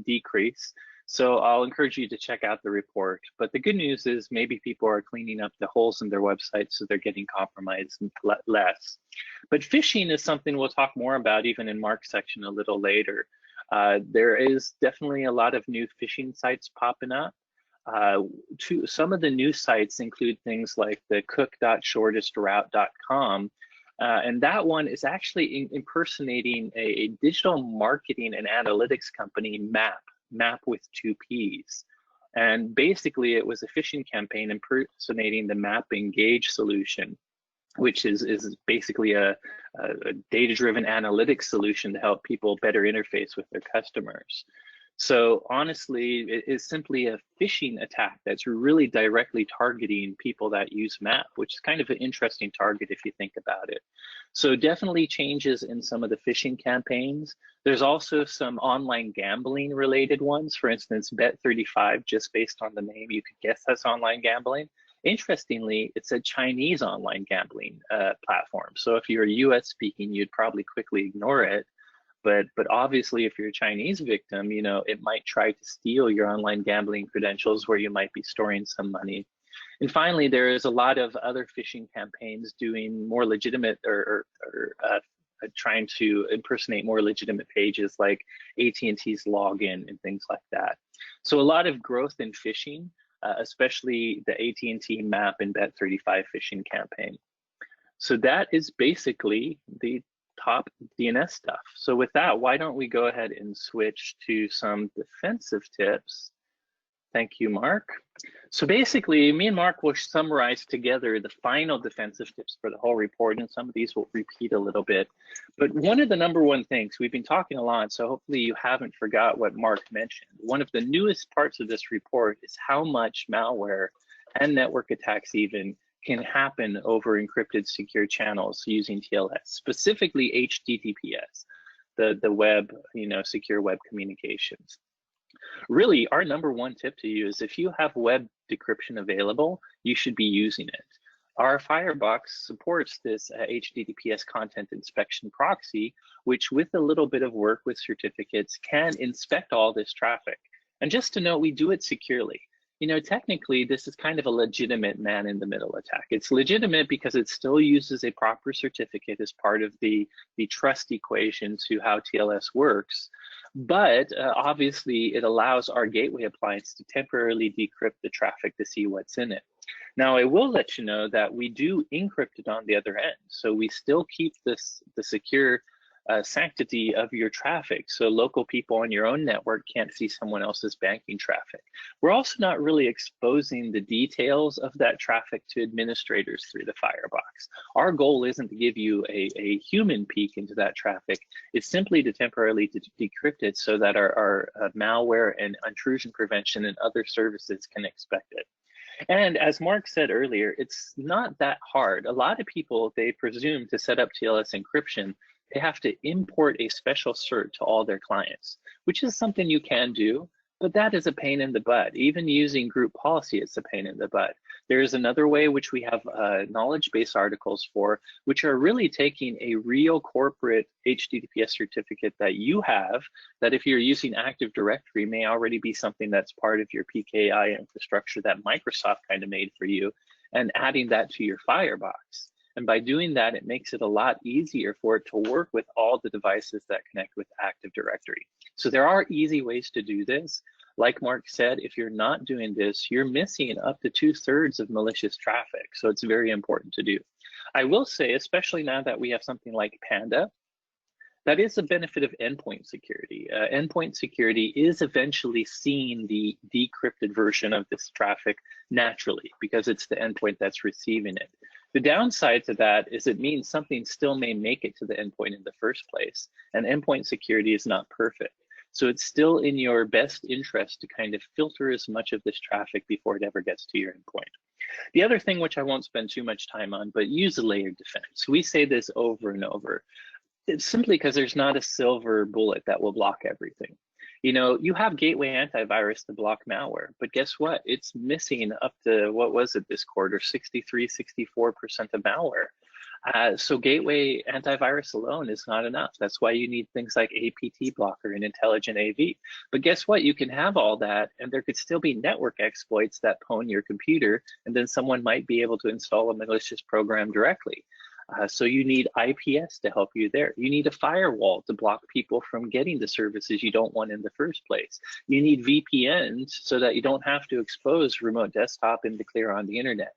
decrease. So I'll encourage you to check out the report. But the good news is maybe people are cleaning up the holes in their websites, so they're getting compromised less. But phishing is something we'll talk more about even in Marc's section a little later. There is definitely a lot of new phishing sites popping up. Some of the new sites include things like the cook.shortestroute.com, and that one is actually impersonating a digital marketing and analytics company, MAP with 2 P's. And basically it was a phishing campaign impersonating the MAP Engage solution, which is basically a data-driven analytics solution to help people better interface with their customers. So honestly, it is simply a phishing attack that's really directly targeting people that use MAP, which is kind of an interesting target if you think about it. So definitely changes in some of the phishing campaigns. There's also some online gambling related ones. For instance, Bet35, just based on the name, you could guess that's online gambling. Interestingly, it's a Chinese online gambling platform. So if you're US speaking, you'd probably quickly ignore it. But obviously, if you're a Chinese victim, you know, it might try to steal your online gambling credentials where you might be storing some money. And finally, there is a lot of other phishing campaigns doing more legitimate or trying to impersonate more legitimate pages like AT&T's login and things like that. So a lot of growth in phishing, especially the AT&T MAP and Bet35 phishing campaign. So that is basically the top DNS stuff. So with that, why don't we go ahead and switch to some defensive tips. Thank you, Marc. So basically, me and Marc will summarize together the final defensive tips for the whole report, and some of these will repeat a little bit. But one of the #1 things, we've been talking a lot, so hopefully you haven't forgot what Marc mentioned. One of the newest parts of this report is how much malware and network attacks even can happen over encrypted secure channels using TLS, specifically HTTPS, the web, you know, secure web communications. Really, our #1 tip to you is if you have web decryption available, you should be using it. Our Firebox supports this HTTPS content inspection proxy, which with a little bit of work with certificates can inspect all this traffic. And just to note, we do it securely. You know, technically, this is kind of a legitimate man-in-the-middle attack. It's legitimate because it still uses a proper certificate as part of the trust equation to how TLS works. But obviously, it allows our gateway appliance to temporarily decrypt the traffic to see what's in it. Now, I will let you know that we do encrypt it on the other end. So we still keep the secure sanctity of your traffic, so local people on your own network can't see someone else's banking traffic. We're also not really exposing the details of that traffic to administrators through the Firebox. Our goal isn't to give you a human peek into that traffic. It's simply to temporarily decrypt it so that our malware and intrusion prevention and other services can expect it. And as Marc said earlier, it's not that hard. A lot of people, they presume to set up TLS encryption they have to import a special cert to all their clients, which is something you can do, but that is a pain in the butt. Even using group policy, it's a pain in the butt. There is another way which we have knowledge base articles for, which are really taking a real corporate HTTPS certificate that you have, that if you're using Active Directory may already be something that's part of your PKI infrastructure that Microsoft kind of made for you, and adding that to your firebox. And by doing that, it makes it a lot easier for it to work with all the devices that connect with Active Directory. So there are easy ways to do this. Like Mark said, if you're not doing this, you're missing up to 2/3 of malicious traffic. So it's very important to do. I will say, especially now that we have something like Panda, that is a benefit of endpoint security. Endpoint security is eventually seeing the decrypted version of this traffic naturally because it's the endpoint that's receiving it. The downside to that is it means something still may make it to the endpoint in the first place, and endpoint security is not perfect. So it's still in your best interest to kind of filter as much of this traffic before it ever gets to your endpoint. The other thing, which I won't spend too much time on, but use a layered defense. We say this over and over. It's simply because there's not a silver bullet that will block everything. You know, you have gateway antivirus to block malware, but guess what? It's missing up to, what was it this quarter, 63, 64% of malware. So gateway antivirus alone is not enough. That's why you need things like APT blocker and intelligent AV. But guess what? You can have all that, and there could still be network exploits that pwn your computer, and then someone might be able to install a malicious program directly. So you need IPS to help you there. You need a firewall to block people from getting the services you don't want in the first place. You need VPNs so that you don't have to expose remote desktop and declare on the internet.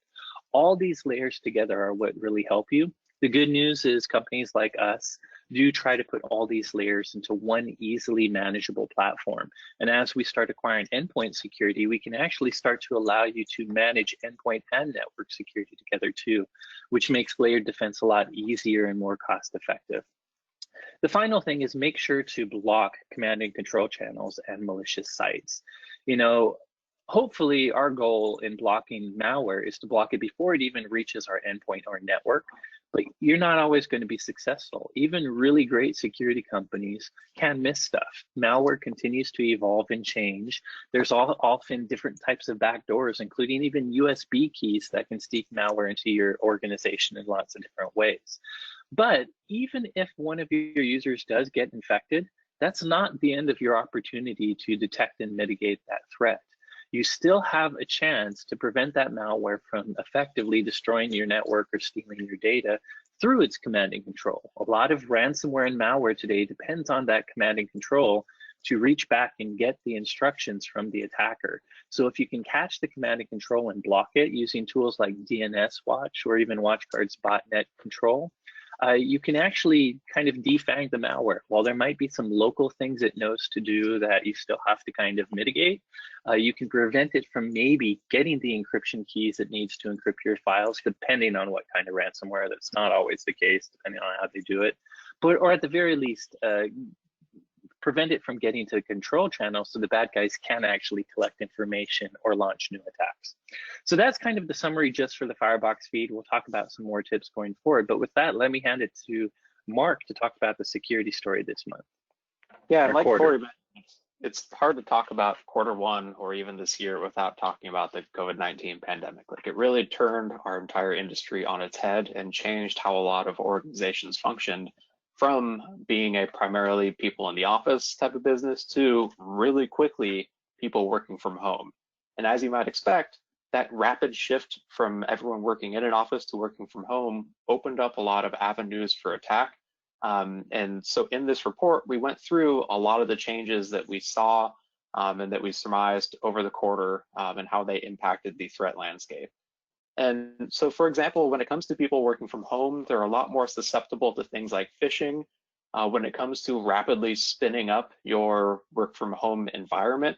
All these layers together are what really help you. The good news is companies like us do try to put all these layers into one easily manageable platform. And as we start acquiring endpoint security, we can actually start to allow you to manage endpoint and network security together too, which makes layered defense a lot easier and more cost effective. The final thing is make sure to block command and control channels and malicious sites. You know, hopefully our goal in blocking malware is to block it before it even reaches our endpoint or network, but you're not always going to be successful. Even really great security companies can miss stuff. Malware continues to evolve and change. There's often different types of backdoors, including even USB keys that can sneak malware into your organization in lots of different ways. But even if one of your users does get infected, that's not the end of your opportunity to detect and mitigate that threat. You still have a chance to prevent that malware from effectively destroying your network or stealing your data through its command and control. A lot of ransomware and malware today depends on that command and control to reach back and get the instructions from the attacker. So if you can catch the command and control and block it using tools like DNS Watch or even WatchGuard's botnet control, you can actually kind of defang the malware. While there might be some local things it knows to do that you still have to kind of mitigate, you can prevent it from maybe getting the encryption keys it needs to encrypt your files, depending on what kind of ransomware. That's not always the case, depending on how they do it. But, or at the very least, prevent it from getting to the control channel so the bad guys can actually collect information or launch new attacks. So that's kind of the summary just for the Firebox feed. We'll talk about some more tips going forward. But with that, let me hand it to Mark to talk about the security story this month. Yeah, like Corey mentioned, it's hard to talk about Q1 or even this year without talking about the COVID-19 pandemic. Like, it really turned our entire industry on its head and changed how a lot of organizations functioned, from being a primarily people in the office type of business to really quickly people working from home. And as you might expect, that rapid shift from everyone working in an office to working from home opened up a lot of avenues for attack. And so in this report, we went through a lot of the changes that we saw and that we surmised over the quarter and how they impacted the threat landscape. And so, for example, when it comes to people working from home, they're a lot more susceptible to things like phishing. When it comes to rapidly spinning up your work from home environment,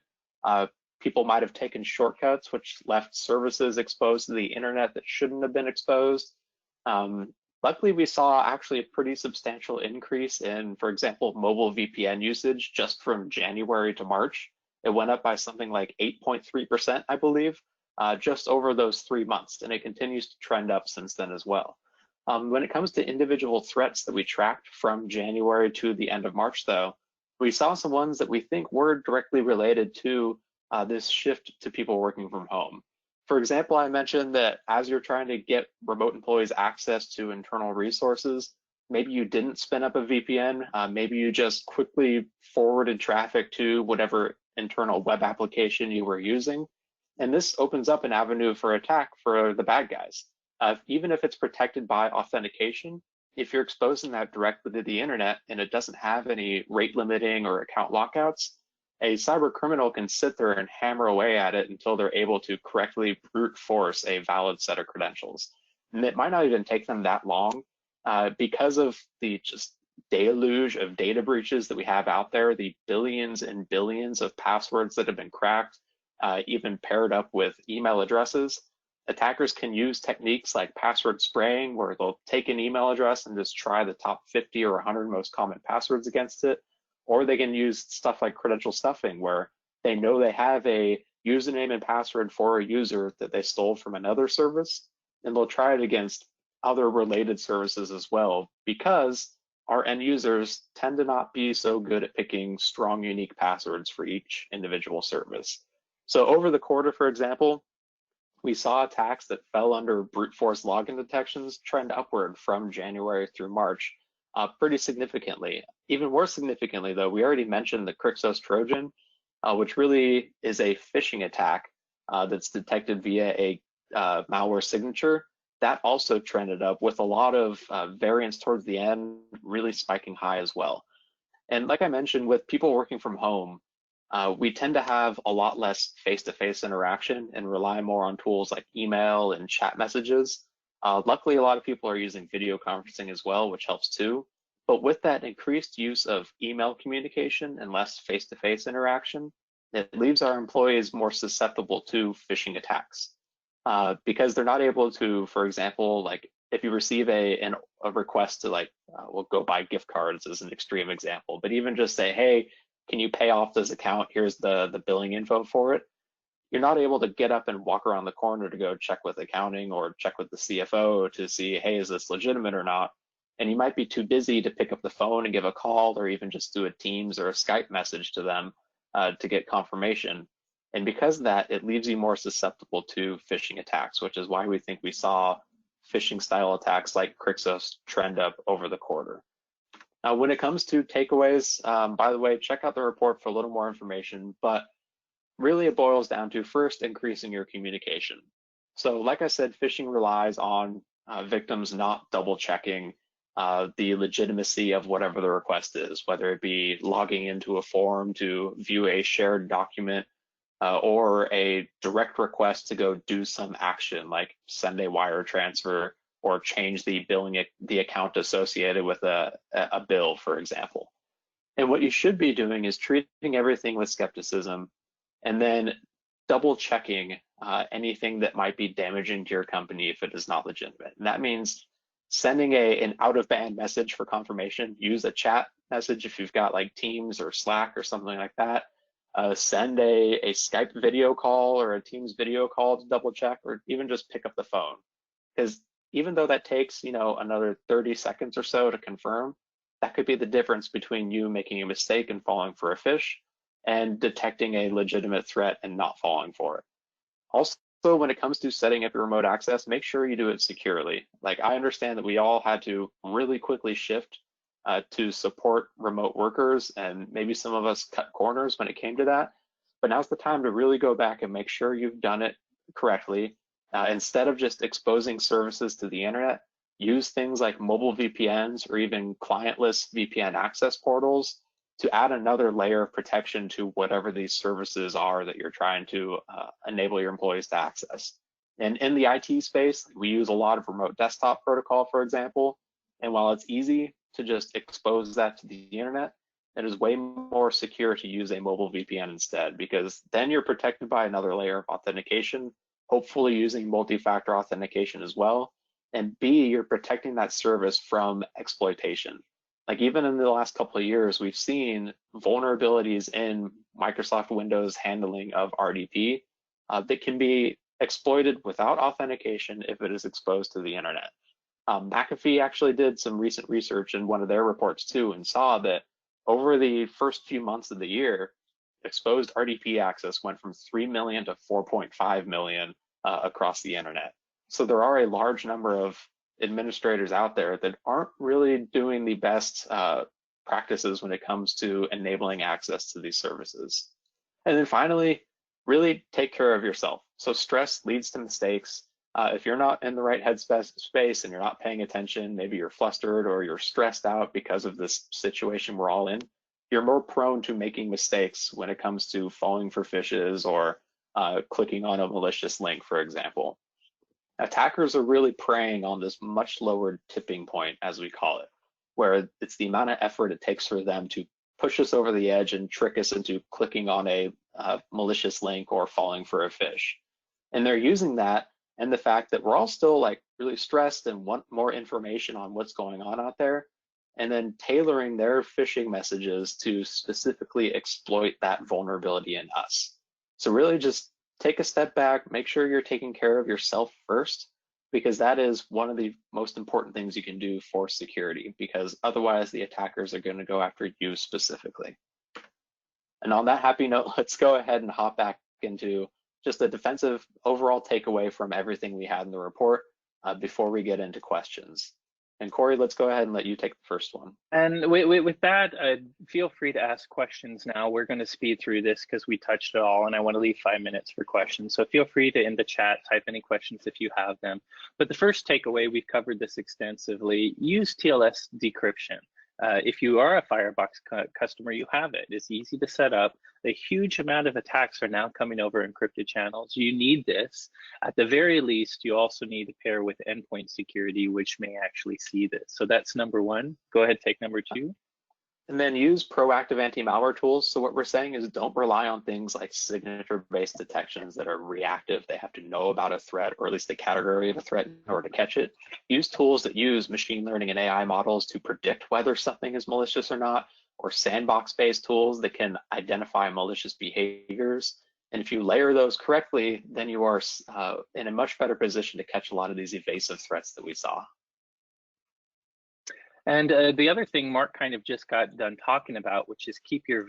people might have taken shortcuts, which left services exposed to the internet that shouldn't have been exposed. Luckily, we saw actually a pretty substantial increase in, for example, mobile VPN usage just from January to March. It went up by something like 8.3%, I believe. Just over those 3 months, and it continues to trend up since then as well. When it comes to individual threats that we tracked from January to the end of March, though, we saw some ones that we think were directly related to this shift to people working from home. For example, I mentioned that as you're trying to get remote employees access to internal resources, maybe you didn't spin up a VPN, maybe you just quickly forwarded traffic to whatever internal web application you were using. And this opens up an avenue for attack for the bad guys. Even if it's protected by authentication, if you're exposing that directly to the internet and it doesn't have any rate limiting or account lockouts, a cyber criminal can sit there and hammer away at it until they're able to correctly brute force a valid set of credentials. And it might not even take them that long because of the just deluge of data breaches that we have out there, the billions and billions of passwords that have been cracked, even paired up with email addresses. Attackers can use techniques like password spraying, where they'll take an email address and just try the top 50 or 100 most common passwords against it. Or they can use stuff like credential stuffing, where they know they have a username and password for a user that they stole from another service, and they'll try it against other related services as well, because our end users tend to not be so good at picking strong, unique passwords for each individual service. So over the quarter, for example, we saw attacks that fell under brute force login detections trend upward from January through March pretty significantly. Even more significantly, though, we already mentioned the Crixos Trojan, which really is a phishing attack that's detected via a malware signature. That also trended up with a lot of variance towards the end, really spiking high as well. And like I mentioned, with people working from home, we tend to have a lot less face-to-face interaction and rely more on tools like email and chat messages. Luckily, a lot of people are using video conferencing as well, which helps too. But with that increased use of email communication and less face-to-face interaction, it leaves our employees more susceptible to phishing attacks because they're not able to, for example, like if you receive a request to like, we'll go buy gift cards as an extreme example, but even just say, hey, can you pay off this account? Here's the billing info for it. You're not able to get up and walk around the corner to go check with accounting or check with the CFO to see, hey, is this legitimate or not? And you might be too busy to pick up the phone and give a call or even just do a Teams or a Skype message to them to get confirmation. And because of that, it leaves you more susceptible to phishing attacks, which is why we think we saw phishing style attacks like Crixos trend up over the quarter. Now, when it comes to takeaways, by the way, check out the report for a little more information, but really it boils down to first increasing your communication. So like I said, phishing relies on victims not double checking the legitimacy of whatever the request is, whether it be logging into a form to view a shared document or a direct request to go do some action like send a wire transfer or change the account associated with a bill, for example. And what you should be doing is treating everything with skepticism and then double checking anything that might be damaging to your company if it is not legitimate. And that means sending an out-of-band message for confirmation. Use a chat message if you've got like Teams or Slack or something like that. Send a Skype video call or a Teams video call to double check, or even just pick up the phone. Because even though that takes, another 30 seconds or so to confirm, that could be the difference between you making a mistake and falling for a phish and detecting a legitimate threat and not falling for it. Also, when it comes to setting up your remote access, make sure you do it securely. Like, I understand that we all had to really quickly shift to support remote workers, and maybe some of us cut corners when it came to that. But now's the time to really go back and make sure you've done it correctly. Instead of just exposing services to the internet, use things like mobile VPNs or even clientless VPN access portals to add another layer of protection to whatever these services are that you're trying to enable your employees to access. And in the IT space, we use a lot of remote desktop protocol, for example. And while it's easy to just expose that to the internet, it is way more secure to use a mobile VPN instead, because then you're protected by another layer of authentication, hopefully using multi-factor authentication as well. And B, you're protecting that service from exploitation. Like, even in the last couple of years, we've seen vulnerabilities in Microsoft Windows handling of RDP that can be exploited without authentication if it is exposed to the internet. McAfee actually did some recent research in one of their reports too, and saw that over the first few months of the year, exposed RDP access went from 3 million to 4.5 million across the internet. So there are a large number of administrators out there that aren't really doing the best practices when it comes to enabling access to these services. And then finally, really take care of yourself. So stress leads to mistakes. If you're not in the right headspace and you're not paying attention, maybe you're flustered or you're stressed out because of this situation we're all in, you're more prone to making mistakes when it comes to falling for phishes or clicking on a malicious link, for example. Attackers are really preying on this much lower tipping point, as we call it, where it's the amount of effort it takes for them to push us over the edge and trick us into clicking on a malicious link or falling for a phish. And they're using that and the fact that we're all still like really stressed and want more information on what's going on out there, and then tailoring their phishing messages to specifically exploit that vulnerability in us. So really just take a step back, make sure you're taking care of yourself first, because that is one of the most important things you can do for security, because otherwise the attackers are going to go after you specifically. And on that happy note, let's go ahead and hop back into just a defensive overall takeaway from everything we had in the report before we get into questions. And Corey, let's go ahead and let you take the first one. And with that, feel free to ask questions now. We're going to speed through this because we touched it all, and I want to leave 5 minutes for questions. So feel free to, in the chat, type any questions if you have them. But the first takeaway, we've covered this extensively, use TLS decryption. If you are a Firebox customer, you have it. It's easy to set up. A huge amount of attacks are now coming over encrypted channels. You need this. At the very least, you also need to pair with endpoint security, which may actually see this. So that's number one. Go ahead, take number two. And then use proactive anti-malware tools. So what we're saying is don't rely on things like signature-based detections that are reactive. They have to know about a threat, or at least the category of a threat in order to catch it. Use tools that use machine learning and AI models to predict whether something is malicious or not, or sandbox-based tools that can identify malicious behaviors. And if you layer those correctly, then you are in a much better position to catch a lot of these evasive threats that we saw. And the other thing Mark kind of just got done talking about, which is keep your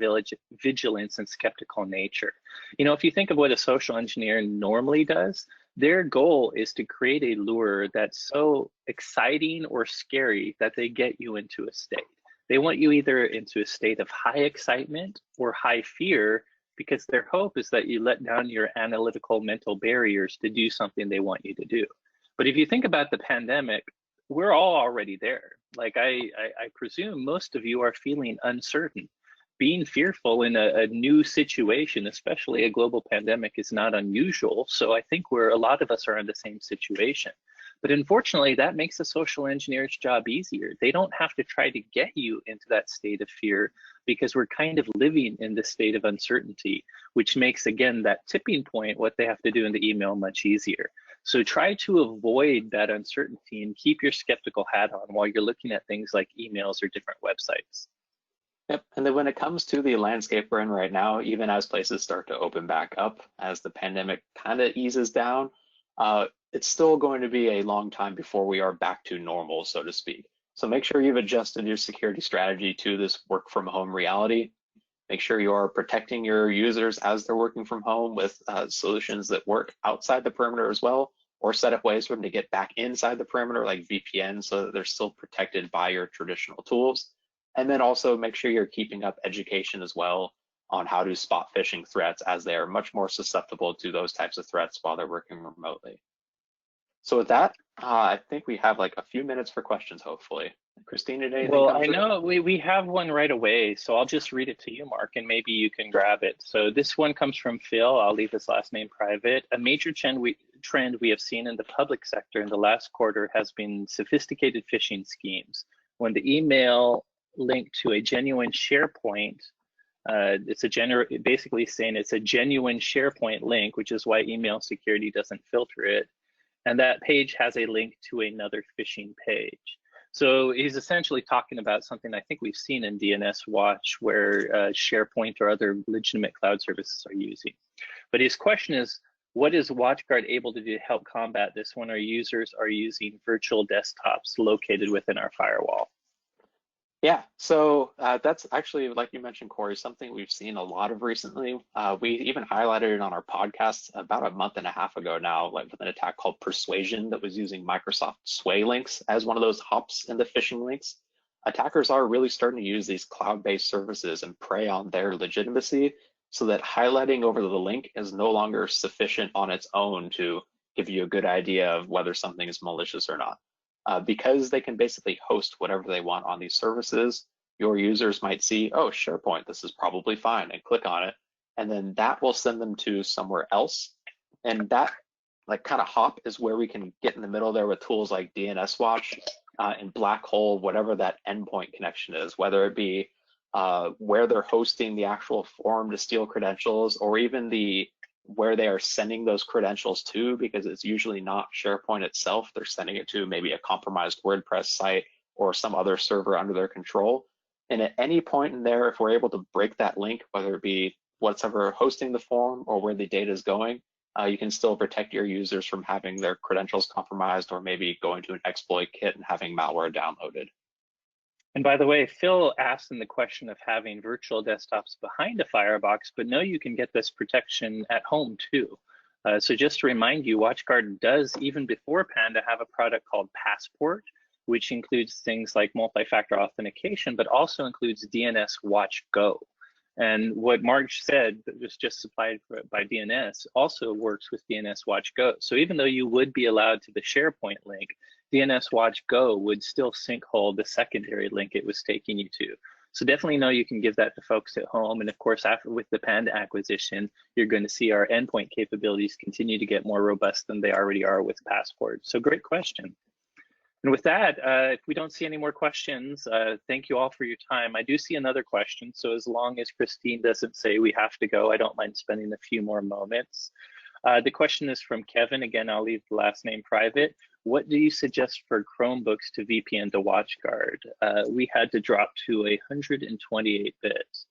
vigilance and skeptical nature. You know, if you think of what a social engineer normally does, their goal is to create a lure that's so exciting or scary that they get you into a state. They want you either into a state of high excitement or high fear, because their hope is that you let down your analytical mental barriers to do something they want you to do. But if you think about the pandemic, we're all already there. Like I presume most of you are feeling uncertain. Being fearful in a new situation, especially a global pandemic, is not unusual. So I think a lot of us are in the same situation. But unfortunately, that makes a social engineer's job easier. They don't have to try to get you into that state of fear, because we're kind of living in this state of uncertainty, which makes, again, that tipping point, what they have to do in the email, much easier. So try to avoid that uncertainty and keep your skeptical hat on while you're looking at things like emails or different websites. Yep, and then when it comes to the landscape we're in right now, even as places start to open back up, as the pandemic kind of eases down, it's still going to be a long time before we are back to normal, so to speak. So make sure you've adjusted your security strategy to this work from home reality. Make sure you are protecting your users as they're working from home with solutions that work outside the perimeter as well, or set up ways for them to get back inside the perimeter like VPN, so that they're still protected by your traditional tools. And then also make sure you're keeping up education as well on how to spot phishing threats, as they are much more susceptible to those types of threats while they're working remotely. So with that, I think we have like a few minutes for questions, hopefully. Christine, did anything come through? I know we have one right away, so I'll just read it to you, Mark, and maybe you can grab it. So this one comes from Phil. I'll leave his last name private. A major trend we have seen in the public sector in the last quarter has been sophisticated phishing schemes. When the email linked to a genuine SharePoint, basically saying it's a genuine SharePoint link, which is why email security doesn't filter it. And that page has a link to another phishing page. So he's essentially talking about something I think we've seen in DNS Watch, where SharePoint or other legitimate cloud services are using. But his question is, what is WatchGuard able to do to help combat this when our users are using virtual desktops located within our firewall? Yeah, so that's actually, like you mentioned, Corey, something we've seen a lot of recently. We even highlighted it on our podcast about a month and a half ago now, like with an attack called Persuasion that was using Microsoft Sway links as one of those hops in the phishing links. Attackers are really starting to use these cloud-based services and prey on their legitimacy so that highlighting over the link is no longer sufficient on its own to give you a good idea of whether something is malicious or not. Because they can basically host whatever they want on these services, your users might see, oh, SharePoint, this is probably fine, and click on it. And then that will send them to somewhere else. And that like kind of hop is where we can get in the middle there with tools like DNS Watch and Black Hole, whatever that endpoint connection is, whether it be where they're hosting the actual form to steal credentials, or even where they are sending those credentials to, because it's usually not SharePoint itself. They're sending it to maybe a compromised WordPress site or some other server under their control. And at any point in there, if we're able to break that link, whether it be whatever hosting the form or where the data is going, you can still protect your users from having their credentials compromised or maybe going to an exploit kit and having malware downloaded. And by the way, Phil asked in the question of having virtual desktops behind a firebox, but no, you can get this protection at home too. So just to remind you, WatchGuard does, even before Panda, have a product called Passport, which includes things like multi-factor authentication, but also includes DNS Watch Go. And what Marc said, that was just supplied by DNS, also works with DNS Watch Go. So even though you would be allowed to the SharePoint link, DNS Watch Go would still sinkhole the secondary link it was taking you to. So definitely know you can give that to folks at home. And of course, after with the Panda acquisition, you're going to see our endpoint capabilities continue to get more robust than they already are with Passport. So great question. And with that, if we don't see any more questions, thank you all for your time. I do see another question. So as long as Christine doesn't say we have to go, I don't mind spending a few more moments. The question is from Kevin. Again, I'll leave the last name private. What do you suggest for Chromebooks to VPN to WatchGuard? We had to drop to 128 bits.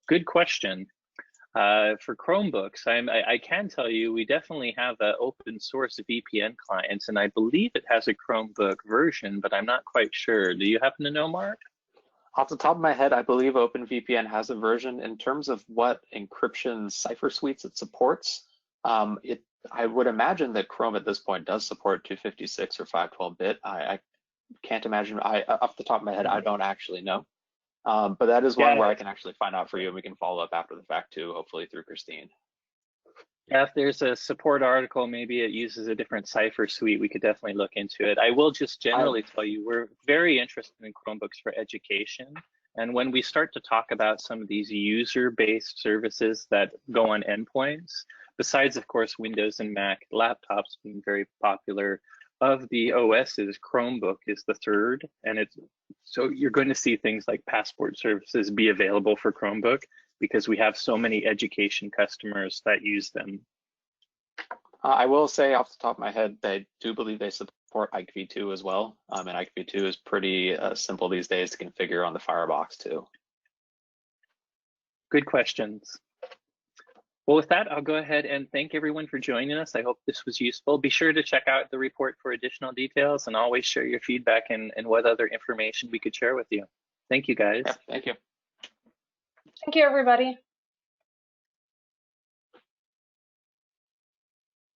Good question. For Chromebooks, I can tell you we definitely have an open source VPN clients, and I believe it has a Chromebook version, but I'm not quite sure. Do you happen to know, Marc? Off the top of my head, I believe OpenVPN has a version. In terms of what encryption cipher suites it supports, I would imagine that Chrome at this point does support 256 or 512-bit. I can't imagine, off the top of my head, I don't actually know. But that is one where I can actually find out for you, and we can follow up after the fact too, hopefully through Christine. Yeah, if there's a support article, maybe it uses a different cipher suite, we could definitely look into it. I will just generally tell you, we're very interested in Chromebooks for education. And when we start to talk about some of these user-based services that go on endpoints, besides, of course, Windows and Mac laptops being very popular, of the OSs, Chromebook is the third. And so you're going to see things like Passport services be available for Chromebook because we have so many education customers that use them. I will say off the top of my head, I do believe they support IKV2 as well. And IKV2 is pretty simple these days to configure on the Firebox too. Good questions. Well, with that, I'll go ahead and thank everyone for joining us. I hope this was useful. Be sure to check out the report for additional details, and always share your feedback and what other information we could share with you. Thank you, guys. Yeah, thank you. Thank you, everybody.